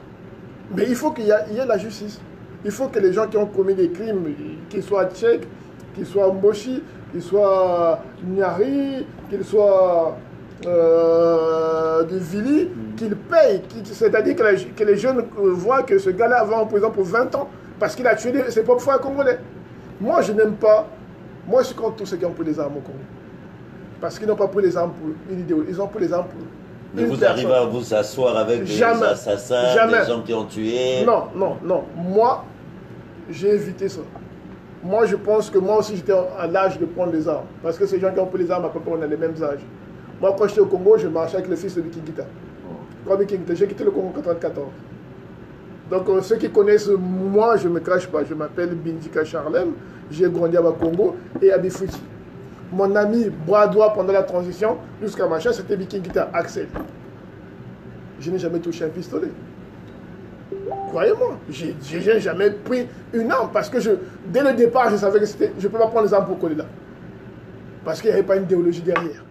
Mais il faut qu'il y ait la justice. Il faut que les gens qui ont commis des crimes, qu'ils soient tchèques, qu'ils soient Mboshi, qu'ils soient Nyari, qu'ils soient de Vili, qu'ils payent. C'est-à-dire que les jeunes voient que ce gars-là va en prison pour 20 ans parce qu'il a tué ses propres frères congolais. Moi, je n'aime pas. Moi, je suis contre tous ceux qui ont pris les armes au Congo. Parce qu'ils n'ont pas pris les armes pour une idéologie. Ils ont pris les armes pour. Mais vous arrivez à vous asseoir avec des assassins, des gens qui ont tué? Non, non, non. Moi, j'ai évité ça. Moi, je pense que moi aussi, j'étais à l'âge de prendre les armes. Parce que ces gens qui ont pris les armes, à peu près, on a les mêmes âges. Moi, quand j'étais au Congo, je marchais avec le fils de Bikingita. Quand Bikingita, j'ai quitté le Congo en 1994. Donc, ceux qui connaissent, moi, je ne me cache pas. Je m'appelle Bindika Charlem. J'ai grandi à Congo et à Bifuti. Mon ami, bras droit pendant la transition, jusqu'à ma chasse, c'était Bikingita, Axel. Je n'ai jamais touché un pistolet. Croyez-moi, je n'ai jamais pris une arme parce que dès le départ, je savais que je ne peux pas prendre les armes pour coller là. Parce qu'il n'y avait pas une idéologie derrière.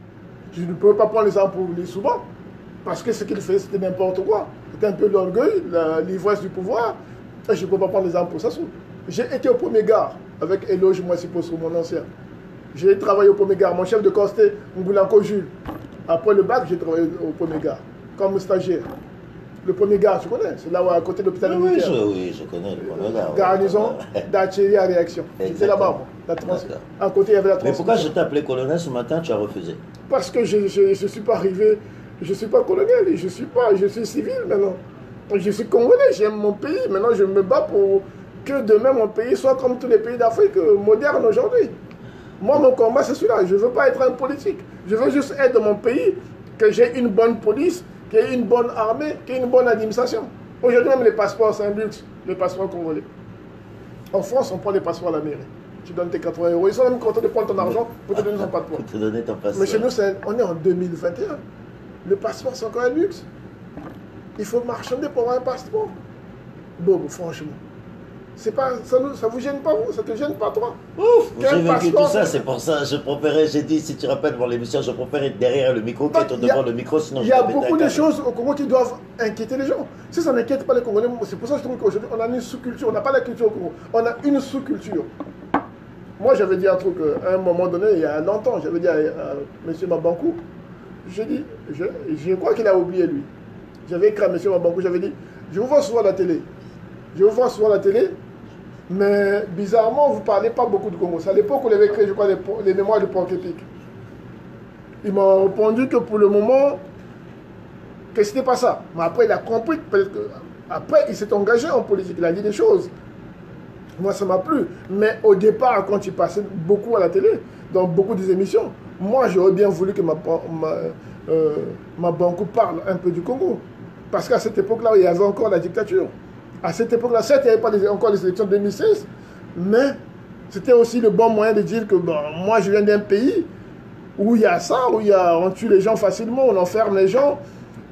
Je ne peux pas prendre les armes pour les souvent. Parce que ce qu'il faisait, c'était n'importe quoi. C'était un peu l'orgueil, l'ivresse du pouvoir. Et je ne peux pas prendre les armes pour ça. J'ai été au premier gare avec Eloge Mwasiposo, mon ancien. J'ai travaillé au premier gare. Mon chef de corps, c'était Ngoulanko Jules. Après le bac, j'ai travaillé au premier gare, comme stagiaire. Le premier gare, tu connais? C'est là où, à côté de l'hôpital militaire. Oui, je connais le premier gare. Garnison d'Achéry à réaction. J'étais là-bas, moi. À côté, il y avait la transmission. Mais pourquoi je t'ai appelé colonel ce matin, tu as refusé? Parce que je ne suis pas arrivé, je ne suis pas colonel, je suis civil maintenant. Je suis congolais, j'aime mon pays. Maintenant, je me bats pour que demain, mon pays soit comme tous les pays d'Afrique modernes aujourd'hui. Moi, mon combat, c'est celui-là. Je ne veux pas être un politique. Je veux juste être dans mon pays, que j'ai une bonne police, qu'il y ait une bonne armée, qu'il y ait une bonne administration. Aujourd'hui, même les passeports, c'est un luxe, les passeports congolais. En France, on prend les passeports à la mairie. Tu donnes tes 80 €. Ils sont même contents de prendre ton argent pour te donner ton passeport. Pour te donner ton passeport. Mais chez nous, on est en 2021. Le passeport, c'est encore un luxe. Il faut marchander pour avoir un passeport. Bon, franchement. Pas, ça ne vous gêne pas, vous? Ça te gêne pas, toi? Ouf, j'ai vécu tout ça, c'est pour ça. Je préférais, j'ai dit, si tu rappelles pour l'émission, je préférais être derrière le micro qu'être devant le micro, sinon il y a beaucoup de choses au Congo qui doivent inquiéter les gens. Si ça n'inquiète pas les Congolais, c'est pour ça que je trouve qu'aujourd'hui, on a une sous-culture. On n'a pas la culture au Congo, on a une sous-culture. Moi, j'avais dit un truc à un moment donné, il y a longtemps, j'avais dit à M. Mabankou, je crois qu'il a oublié lui. J'avais écrit à M. Mabankou, j'avais dit, je vous vois souvent à la télé. Je vous vois souvent à la télé, mais bizarrement, vous ne parlez pas beaucoup de Congo. C'est à l'époque où il avait créé, je crois, les mémoires du porc épic. Il m'a répondu que pour le moment, que ce n'était pas ça. Mais après, il a compris que peut-être que... Après, il s'est engagé en politique, il a dit des choses. Moi, ça m'a plu. Mais au départ, quand il passait beaucoup à la télé, dans beaucoup des émissions, moi, j'aurais bien voulu que Mabankou parle un peu du Congo. Parce qu'à cette époque-là, il y avait encore la dictature. À cette époque-là, certes, il n'y avait pas encore les élections de 2016, mais c'était aussi le bon moyen de dire que bon, moi, je viens d'un pays où il y a ça, où on tue les gens facilement, on enferme les gens,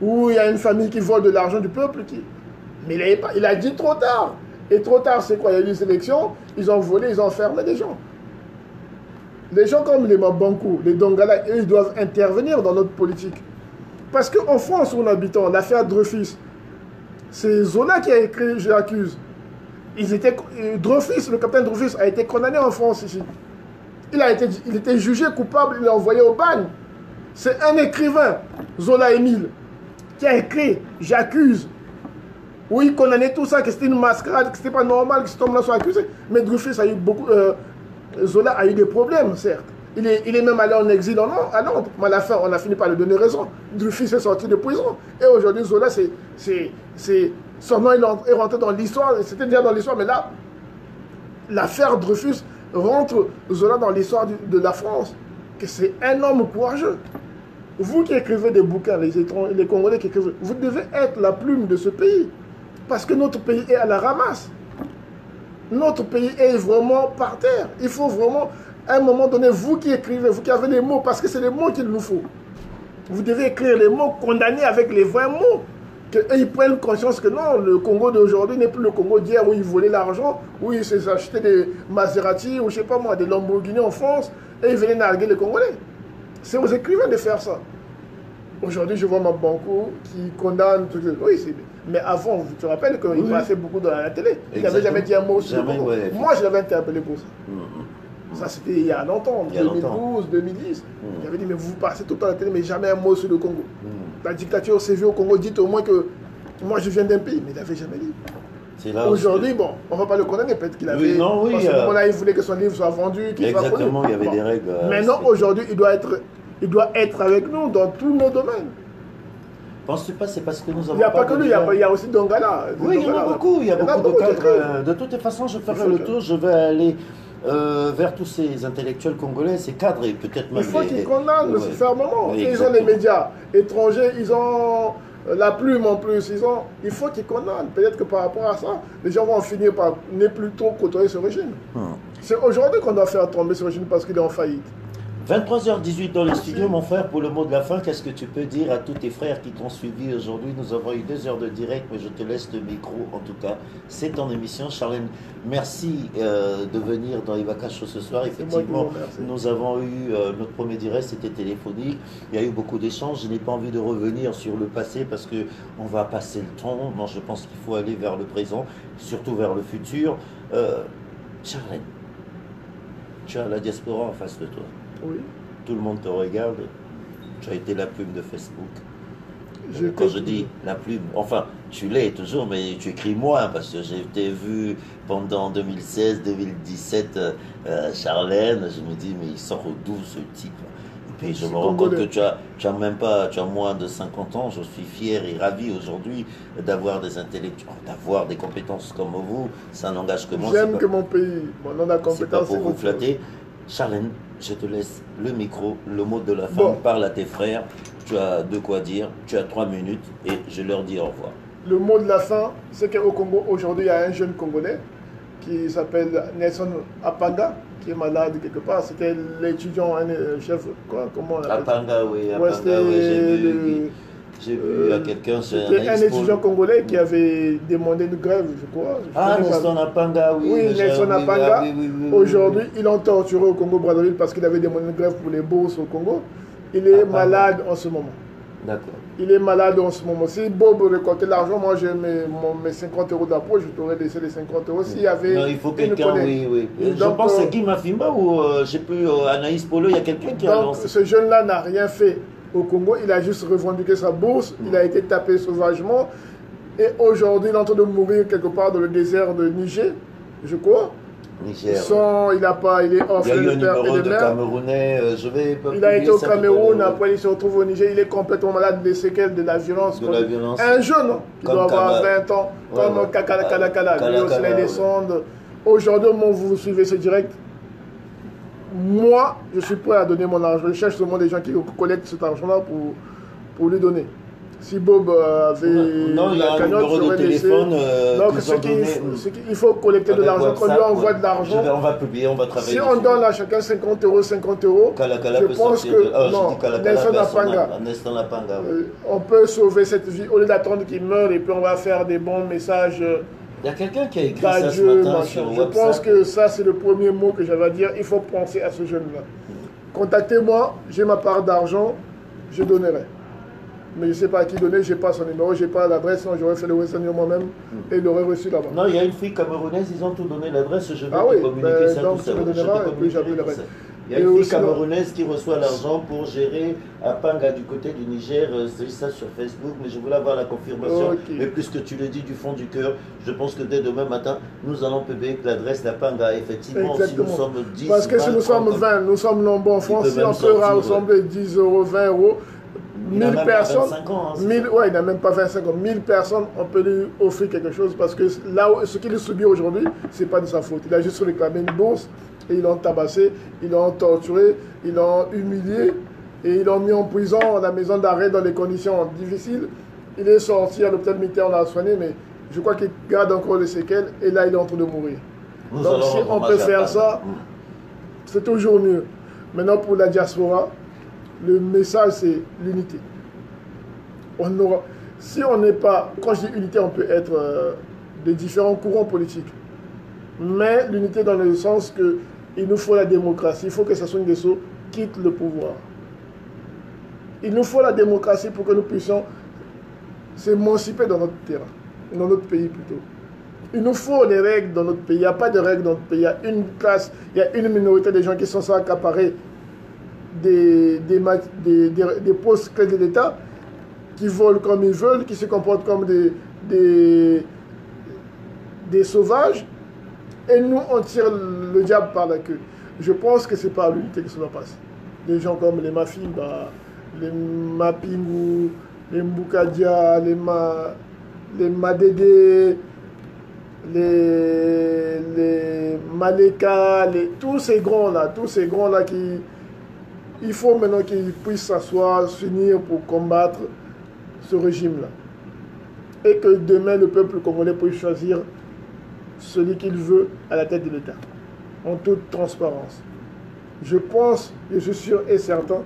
où il y a une famille qui vole de l'argent du peuple. Mais il a dit trop tard. Et trop tard, c'est quoi? Il y a eu les élections, ils ont volé, ils ont enfermé des gens. Les gens comme les Mabankou, les Dongala, eux, ils doivent intervenir dans notre politique. Parce qu'en France, où nous habitons, l'affaire Dreyfus, c'est Zola qui a écrit « J'accuse ». Dreyfus, le capitaine Dreyfus, a été condamné en France ici. Il était jugé coupable, il est envoyé au bagne. C'est un écrivain, Zola Émile, qui a écrit « J'accuse ». Où il condamnait tout ça, que c'était une mascarade, que c'était pas normal, que cet homme-là soit accusé. Mais Dreyfus a eu beaucoup... Zola a eu des problèmes, certes. Il est même allé en exil à Londres. Mais à la fin, on a fini par lui donner raison. Dreyfus est sorti de prison. Et aujourd'hui, Zola, son nom est rentré dans l'histoire. C'était déjà dans l'histoire, mais là, l'affaire Dreyfus rentre Zola dans l'histoire de la France. Que c'est un homme courageux. Vous qui écrivez des bouquins, les Congolais qui écrivent, vous devez être la plume de ce pays. Parce que notre pays est à la ramasse. Notre pays est vraiment par terre. Il faut vraiment... À un moment donné, vous qui écrivez, vous qui avez les mots, parce que c'est les mots qu'il nous faut. Vous devez écrire les mots condamnés avec les vrais mots. Qu'ils prennent conscience que non, le Congo d'aujourd'hui n'est plus le Congo d'hier où ils volaient l'argent, où ils s'achetaient des Maserati ou je sais pas moi, des Lamborghini en France et ils venaient narguer les Congolais. C'est aux écrivains de faire ça. Aujourd'hui, je vois Mabankou qui condamne. Oui, c'est bien. Mais avant, tu te rappelles qu'il passait beaucoup dans la télé. Il n'avait jamais dit un mot sur le Congo. Moi, je l'avais interpellé pour ça. Ça, c'était il y a longtemps, 2012, 2010. J'avais dit, mais vous passez tout le temps à la télé, mais jamais un mot sur le Congo. La dictature s'est vue au Congo, dites au moins que moi, je viens d'un pays, mais il n'avait jamais dit. Aujourd'hui, bon, on ne va pas le condamner, peut-être qu'il avait... Là, il voulait que son livre soit vendu, qu'il soit connu. Exactement, il y avait des règles. Maintenant, aujourd'hui, il doit être avec nous dans tous nos domaines. Penses-tu pas c'est parce que nous avons... Il n'y a pas que lui, il y a aussi Dongala. Oui, il y en a beaucoup, il y a beaucoup de cadres. De toute façon, je ferai le tour, je vais aller... vers tous ces intellectuels congolais, ces cadres et peut-être même... Il faut qu'ils condamnent fermement. Ils ont les médias étrangers, ils ont la plume en plus, il faut qu'ils condamnent. Peut-être que par rapport à ça, les gens vont finir par ne plus trop côtoyer ce régime. C'est aujourd'hui qu'on doit faire tomber ce régime parce qu'il est en faillite. 23h18 dans les studios, mon frère, pour le mot de la fin, qu'est-ce que tu peux dire à tous tes frères qui t'ont suivi aujourd'hui? Nous avons eu 2 heures de direct, mais je te laisse le micro, en tout cas. C'est ton émission. Charlène, merci de venir dans Ibaka Show ce soir. Effectivement, nous avons eu notre premier direct, c'était téléphonique. Il y a eu beaucoup d'échanges. Je n'ai pas envie de revenir sur le passé parce qu'on va passer le temps. Moi, je pense qu'il faut aller vers le présent, surtout vers le futur. Charlène, Tu as la diaspora en face de toi. Oui. Tout le monde te regarde. Tu as été la plume de Facebook. Quand je dis la plume, enfin, tu l'es toujours, mais tu écris moins, parce que j'ai été vu pendant 2016-2017, Charlène, je me dis, mais il sort d'où ce type? Et puis je me rends compte que tu as même pas, tu as moins de 50 ans, je suis fier et ravi aujourd'hui d'avoir des intellectuels, d'avoir des compétences comme vous, ça n'engage que moi. J'aime que mon pays, mon nom de compétence. C'est pas pour vous flatter. Charlène, je te laisse le micro, le mot de la fin, parle à tes frères. Tu as de quoi dire, tu as 3 minutes et je leur dis au revoir. Le mot de la fin, c'est qu'au Congo, aujourd'hui, il y a un jeune Congolais qui s'appelle Nelson Apanga, qui est malade quelque part. C'était l'étudiant, un chef, quoi, comment on l'appelle? Apanga, oui, Apanga, oui, j'ai vu à quelqu'un sur c'était un étudiant congolais qui avait demandé une grève, je crois. Nelson Apanga, oui. Oui, Nelson Apanga. Aujourd'hui, ils l'ont torturé au Congo-Brazzaville parce qu'il avait demandé une grève pour les bourses au Congo. Il est malade en ce moment. D'accord. Il est malade en ce moment. Si Bob récoltait l'argent, moi j'ai mes 50 euros d'apport, je t'aurais laissé les 50 euros. S'il y avait. Non, il faut quelqu'un, oui. Je pense que c'est Guy Mafimba ou je ne sais plus, Anaïs Polo, il y a quelqu'un qui a lancé. Ce jeune-là n'a rien fait au Congo, il a juste revendiqué sa bourse, il a été tapé sauvagement. Et aujourd'hui, il est en train de mourir quelque part dans le désert de Niger, je crois. Niger. Il est off. Il y a eu un numéro de Camerounais. Il a été au Cameroun, après il se retrouve au Niger. Il est complètement malade des séquelles de la violence. Un jeune qui doit avoir 20 ans, comme Kakala. Lui aussi, il descend. Aujourd'hui, au moment où vous suivez ce direct, moi, je suis prêt à donner mon argent. Je cherche seulement des gens qui collectent cet argent-là pour lui donner. Si Bob avait il y a un numéro de téléphone. Il faut collecter de l'argent, qu'on lui envoie de l'argent. On va publier, on va travailler. Si on donne à chacun 50 euros, je pense que Nelson Apanga, on peut sauver cette vie au lieu d'attendre qu'il meure et puis on va faire des bons messages. Il y a quelqu'un qui a écrit ça ce matin sur WhatsApp. Je pense que ça, c'est le premier mot que j'avais à dire. Il faut penser à ce jeune-là. Contactez-moi, j'ai ma part d'argent, je donnerai. Mais je ne sais pas à qui donner, je n'ai pas son numéro, je n'ai pas l'adresse, sinon j'aurais fait le renseignement moi-même et il l'aurait reçu là-bas. Non, il y a une fille camerounaise, ils ont tout donné l'adresse, je vais te communiquer ça tout ça. Il y a une fille camerounaise qui reçoit l'argent pour gérer Apanga du côté du Niger, c'est ça sur Facebook, mais je voulais avoir la confirmation. Mais puisque tu le dis du fond du cœur, je pense que dès demain matin, nous allons publier l'adresse d'Apanga, effectivement, exactement. Si nous sommes 10, parce que si nous sommes 20, nous sommes nombreux en France, si on peut rassembler 10 euros, 20 euros, 1000 personnes, il n'a même pas 25 ans, 1000 personnes, on peut lui offrir quelque chose parce que là, ce qu'il subit aujourd'hui, ce n'est pas de sa faute. Il a juste réclamé une bourse et ils l'ont tabassé, ils l'ont torturé, ils l'ont humilié et ils l'ont mis en prison, à la maison d'arrêt dans des conditions difficiles. Il est sorti à l'hôpital militaire, on l'a soigné, mais je crois qu'il garde encore les séquelles et là, il est en train de mourir. Donc si on peut faire ça, c'est toujours mieux. Maintenant, pour la diaspora, le message, c'est l'unité. Si on n'est pas, quand je dis unité, on peut être de différents courants politiques. Mais l'unité dans le sens qu'il nous faut la démocratie. Il faut que Sassou Nguesso quitte le pouvoir. Il nous faut la démocratie pour que nous puissions s'émanciper dans notre terrain, dans notre pays plutôt. Il nous faut des règles dans notre pays. Il n'y a pas de règles dans notre pays. Il y a une classe, il y a une minorité de gens qui sont accaparés des postes clés de l'État, qui volent comme ils veulent, qui se comportent comme des sauvages, et nous on tire le diable par la queue. Je pense que c'est par l'unité que ça va passer. Des gens comme les Mafimba, les Mapingu, les Mboukadia, les Madede, les Maleka, tous ces grands-là qui... Il faut maintenant qu'ils puissent s'asseoir, s'unir pour combattre ce régime-là. Et que demain, le peuple congolais puisse choisir celui qu'il veut à la tête de l'État, en toute transparence. Je pense, je suis sûr et certain,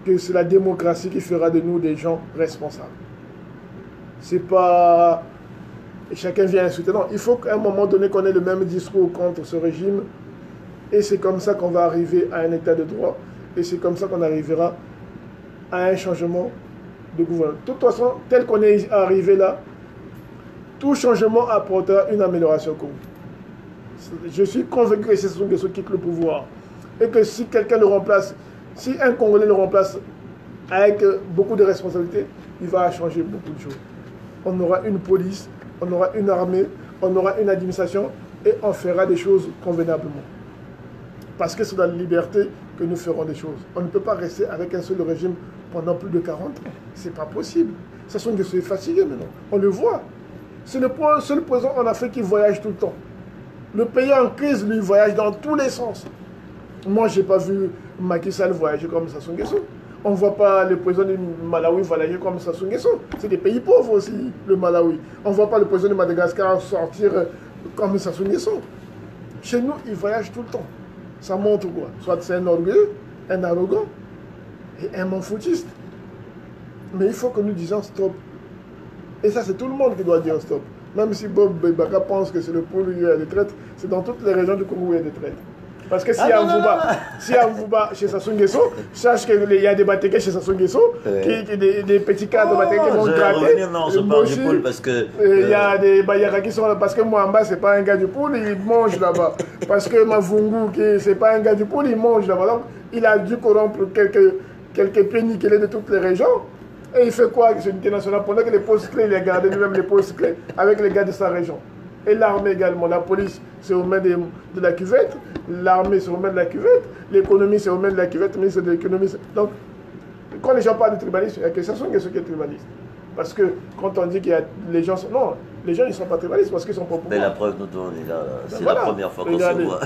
que c'est la démocratie qui fera de nous des gens responsables. C'est pas... Chacun vient insulter. Non, il faut qu'à un moment donné qu'on ait le même discours contre ce régime. Et c'est comme ça qu'on va arriver à un état de droit. Et c'est comme ça qu'on arrivera à un changement de gouvernement. De toute façon, tel qu'on est arrivé là, tout changement apportera une amélioration au Congo. Je suis convaincu que c'est Sassou Nguesso qui quitte le pouvoir. Et que si quelqu'un le remplace, si un Congolais le remplace avec beaucoup de responsabilités, il va changer beaucoup de choses. On aura une police, on aura une armée, on aura une administration et on fera des choses convenablement. Parce que c'est dans la liberté que nous ferons des choses. On ne peut pas rester avec un seul régime pendant plus de 40 ans. C'est pas possible. Sassou Nguesso est fatigué maintenant. On le voit. C'est le seul président en Afrique qui voyage tout le temps. Le pays en crise, lui, voyage dans tous les sens. Moi, je n'ai pas vu Macky Sall voyager comme Sassou Nguesso. On ne voit pas le président du Malawi voyager comme Sassou Nguesso. C'est des pays pauvres aussi, le Malawi. On ne voit pas le président de Madagascar sortir comme Sassou Nguesso. Chez nous, il voyage tout le temps. Ça montre quoi? Soit c'est un orgueilleux, un arrogant et un manfoutiste. Mais il faut que nous disions stop. Et ça, c'est tout le monde qui doit dire stop. Même si Bob Baka pense que c'est le pôle où il y a des traites, c'est dans toutes les régions du Congo où il y a des traites. Parce que si à Mvouba, chez Sassou Nguesso, sache qu'il y a des Batéké chez Sassou Nguesso, des petits cadres de Batéké qui vont gratter. Non, je parle du pôle parce que... Il y a des Bayara qui sont là, parce que Mwamba, c'est pas un gars du pôle, il mange là-bas. Parce que Mavungu, c'est pas un gars du pôle, il mange là-bas. Donc, il a dû corrompre quelques pénis qu'il est de toutes les régions. Et il fait quoi avec cette unité nationale? Pendant que les postes clés, il a gardé lui-même les postes clés avec les gars de sa région. Et l'armée également. La police, c'est aux mains de la cuvette. L'armée, c'est aux mains de la cuvette. L'économie, c'est aux mains de la cuvette. Le ministre de l'économie. Donc, quand les gens parlent de tribalisme, il y a que Sassou Nguesso qui est tribaliste. Parce que quand on dit qu'il y a les gens... Non, les gens, ils ne sont pas tribalistes parce qu'ils sont pas au pouvoir. Mais la preuve, nous on est là. C'est la première fois qu'on se voit.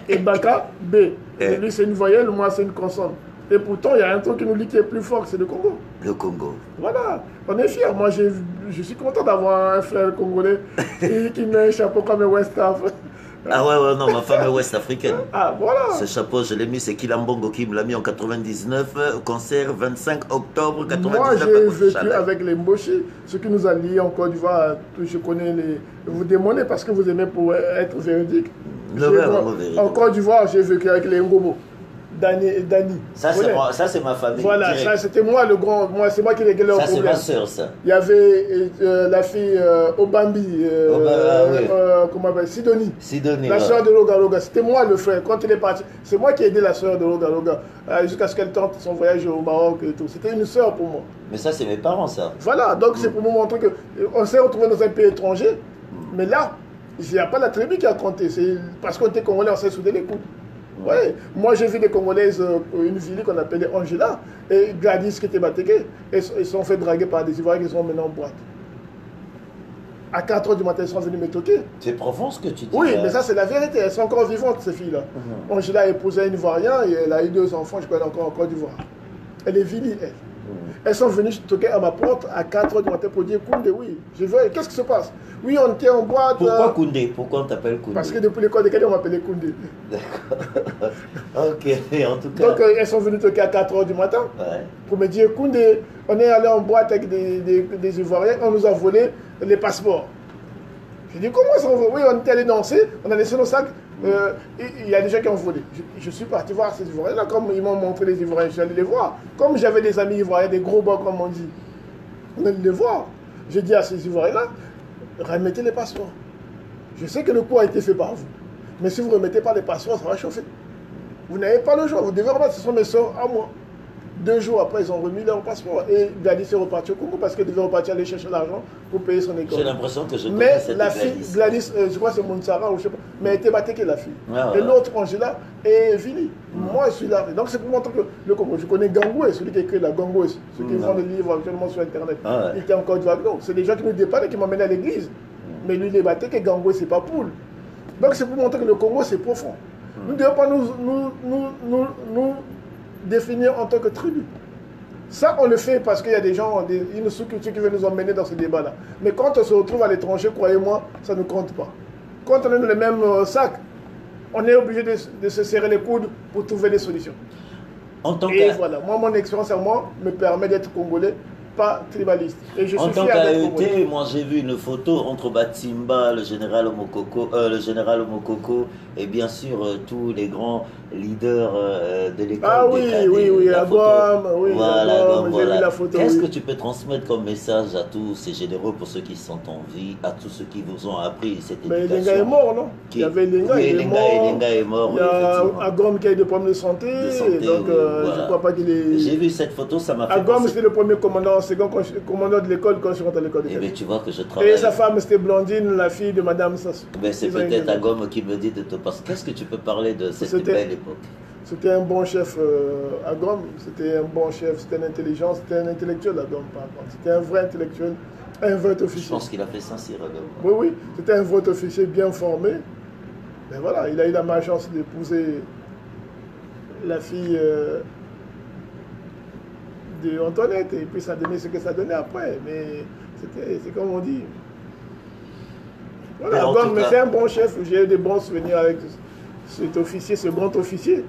Et Baka, B. Et lui, c'est une voyelle, moi, c'est une consonne. Et pourtant, il y a un truc qui nous dit qui est plus fort, c'est le Congo. Le Congo. Voilà, on est fiers. Moi, je suis content d'avoir un frère congolais qui met un chapeau comme un West Afrique. Ah ouais, non, ma femme est ouest-africaine. Ah, voilà. Ce chapeau, je l'ai mis, c'est Kilambongo qui me l'a mis en 99, au concert 25 octobre 99. Moi, j'ai vécu avec les Mboshi, ce qui nous a liés en Côte d'Ivoire. Je connais les... Vous démonez parce que vous aimez pour être véridique. En Côte d'Ivoire, j'ai vécu avec les Ngobo. Dani. Ça, c'est ma famille. Voilà, ça, c'était moi le grand. C'est moi qui réglais le problème. Ça, c'est ma soeur, ça. Il y avait la fille Obambi, comment on appelle, Sidonie. La soeur de Loga Loga. C'était moi le frère. Quand il est parti, c'est moi qui ai aidé la soeur de Loga Loga jusqu'à ce qu'elle tente son voyage au Maroc et tout. C'était une soeur pour moi. Mais ça, c'est mes parents, ça. Voilà, donc c'est pour me montrer qu'on s'est retrouvé dans un pays étranger. Mais là, il n'y a pas la tribu qui a compté. C'est parce qu'on était Congolais, on s'est soudé les coudes. Ouais. Moi, j'ai vu des Congolaises, une ville qu'on appelait Angela, et Gladys qui était Batéké, et ils sont fait draguer par des Ivoiriens qui sont maintenant en boîte. À 4 h du matin, ils sont venus me toquer. C'est profond ce que tu dis. Oui, mais ça, c'est la vérité. Elles sont encore vivantes, ces filles-là. Angela a épousé un Ivoirien et elle a eu 2 enfants, je crois, encore en Côte d'Ivoire. Elle est Vili, elle. Elles sont venues toquer à ma porte à 4 h du matin pour dire Koundé, oui. Je veux, qu'est-ce qui se passe? Oui, on était en boîte. Pourquoi Koundé? Pourquoi on t'appelle Koundé? Parce que depuis l'école des cadets, on m'appelait Koundé. D'accord. Ok, en tout cas. Donc, elles sont venues toquer à 4 h du matin pour me dire Koundé, on est allé en boîte avec des Ivoiriens, on nous a volé les passeports. Je dis comment ça on vole? Oui, on était allé danser, on a laissé nos sacs. Il y a des gens qui ont volé. Je suis parti voir ces Ivoiriens-là, comme ils m'ont montré les Ivoiriens, je suis allé les voir. Comme j'avais des amis Ivoiriens, des gros bocs comme on dit, on allait les voir. J'ai dit à ces Ivoiriens-là, remettez les passeports. Je sais que le coup a été fait par vous. Mais si vous ne remettez pas les passeports, ça va chauffer. Vous n'avez pas le choix, vous devez remettre, ce sont mes soeurs à moi. 2 jours après, ils ont remis leur passeport. Et Gladys est reparti au Congo parce qu'elle devait repartir aller chercher l'argent pour payer son école. J'ai l'impression que je connais mais cette la fille, Gladys, je crois que c'est Monsara ou je sais pas, mais elle était Batéké la fille. Et l'autre, Angela, est Vili. Moi, je suis là. Donc c'est pour montrer que le Congo, je connais Gangoué, celui qui écrit la Gangoué, ceux qui vendent des livres actuellement sur Internet. Il était encore du wagon. C'est des gens qui nous dépannent et qui m'emmènent à l'église. Mais lui, il est Batéké, Gangoué, c'est pas poule. Donc c'est pour montrer que le Congo, c'est profond. Nous ne devons pas nous définir en tant que tribu. Ça, on le fait parce qu'il y a des gens, une sous-culture qui veut nous emmener dans ce débat-là. Mais quand on se retrouve à l'étranger, croyez-moi, ça ne compte pas. Quand on est dans le même sac, on est obligé de se serrer les coudes pour trouver des solutions. Et voilà, moi, mon expérience à moi me permet d'être congolais pas tribaliste. Et je En suis tant fier d'être congolais. qu'AET, moi j'ai vu une photo entre Batimba, le général Mokoko et bien sûr tous les grands leaders de l'école. Ah oui, des cadets. oui, La à photo. Gom, oui, Voilà, à Gom, Gom, j'ai voilà. vu la photo. Qu'est-ce oui. que tu peux transmettre comme message à tous ces généraux pour ceux qui sont en vie, à tous ceux qui vous ont appris cette Mais éducation? Lenga est mort, non? Il y avait Lenga, Oui, il est mort. Lenga est mort, Il oui, y a effectivement. Agom qui a eu des problèmes de santé. Donc, oui, voilà. je crois pas qu'il est. J'ai vu cette photo, ça m'a fait Agom, penser. c'était le premier commandant, second commandant de l'école quand je suis rentré à l'école de Eh bien, cadets. tu vois que je travaille. Et sa femme, c'était Blandine, la fille de Madame Sassou. Ben, c'est Ils ont eu peut-être des- Agom qui me dit de te passer. Qu'est-ce que tu peux parler de cette C'était- belle époque? C'était un bon chef à Gom, c'était un bon chef, c'était un intelligent, c'était un intellectuel à Gom par contre. C'était un vrai intellectuel, un vrai Je officier. pense qu'il a fait Saint-Cyr à Gom. Oui, oui, c'était un vrai officier bien formé. Mais voilà, il a eu la malchance d'épouser la fille de Antoinette et puis ça donnait ce que ça donnait après. Mais c'est comme on dit. Voilà, Mais en Gom, tout mais cas- c'est un bon chef, j'ai eu des bons souvenirs avec cet officier, ce grand officier.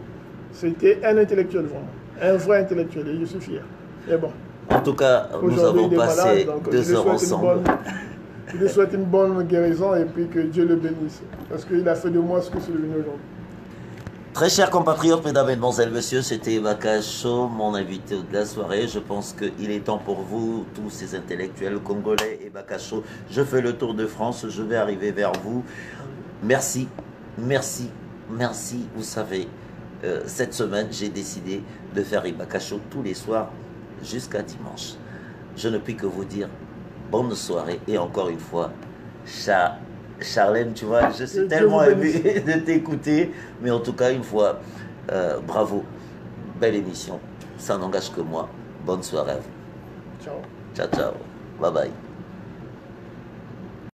C'était un intellectuel vraiment, un vrai intellectuel et je suis fier. Mais bon, En tout cas, nous aujourd'hui avons il est passé malade, donc je 2 lui heures souhaite ensemble. je lui souhaite une bonne guérison et puis que Dieu le bénisse. Parce qu'il a fait de moi ce que je suis devenu aujourd'hui. Très chers compatriotes, mesdames, mesdemoiselles, messieurs, c'était Bakacho, mon invité de la soirée. Je pense qu'il est temps pour vous, tous ces intellectuels congolais et Bakacho. Je fais le tour de France, je vais arriver vers vous. Merci, merci, merci. Vous savez, cette semaine, j'ai décidé de faire Bakacho tous les soirs jusqu'à dimanche. Je ne puis que vous dire bonne soirée et encore une fois, Charlène, tu vois, je suis Dieu tellement vous ému bénisse. de t'écouter, mais en tout cas, une fois, bravo, belle émission, ça n'engage que moi. Bonne soirée à vous. Ciao. Ciao, ciao, bye bye.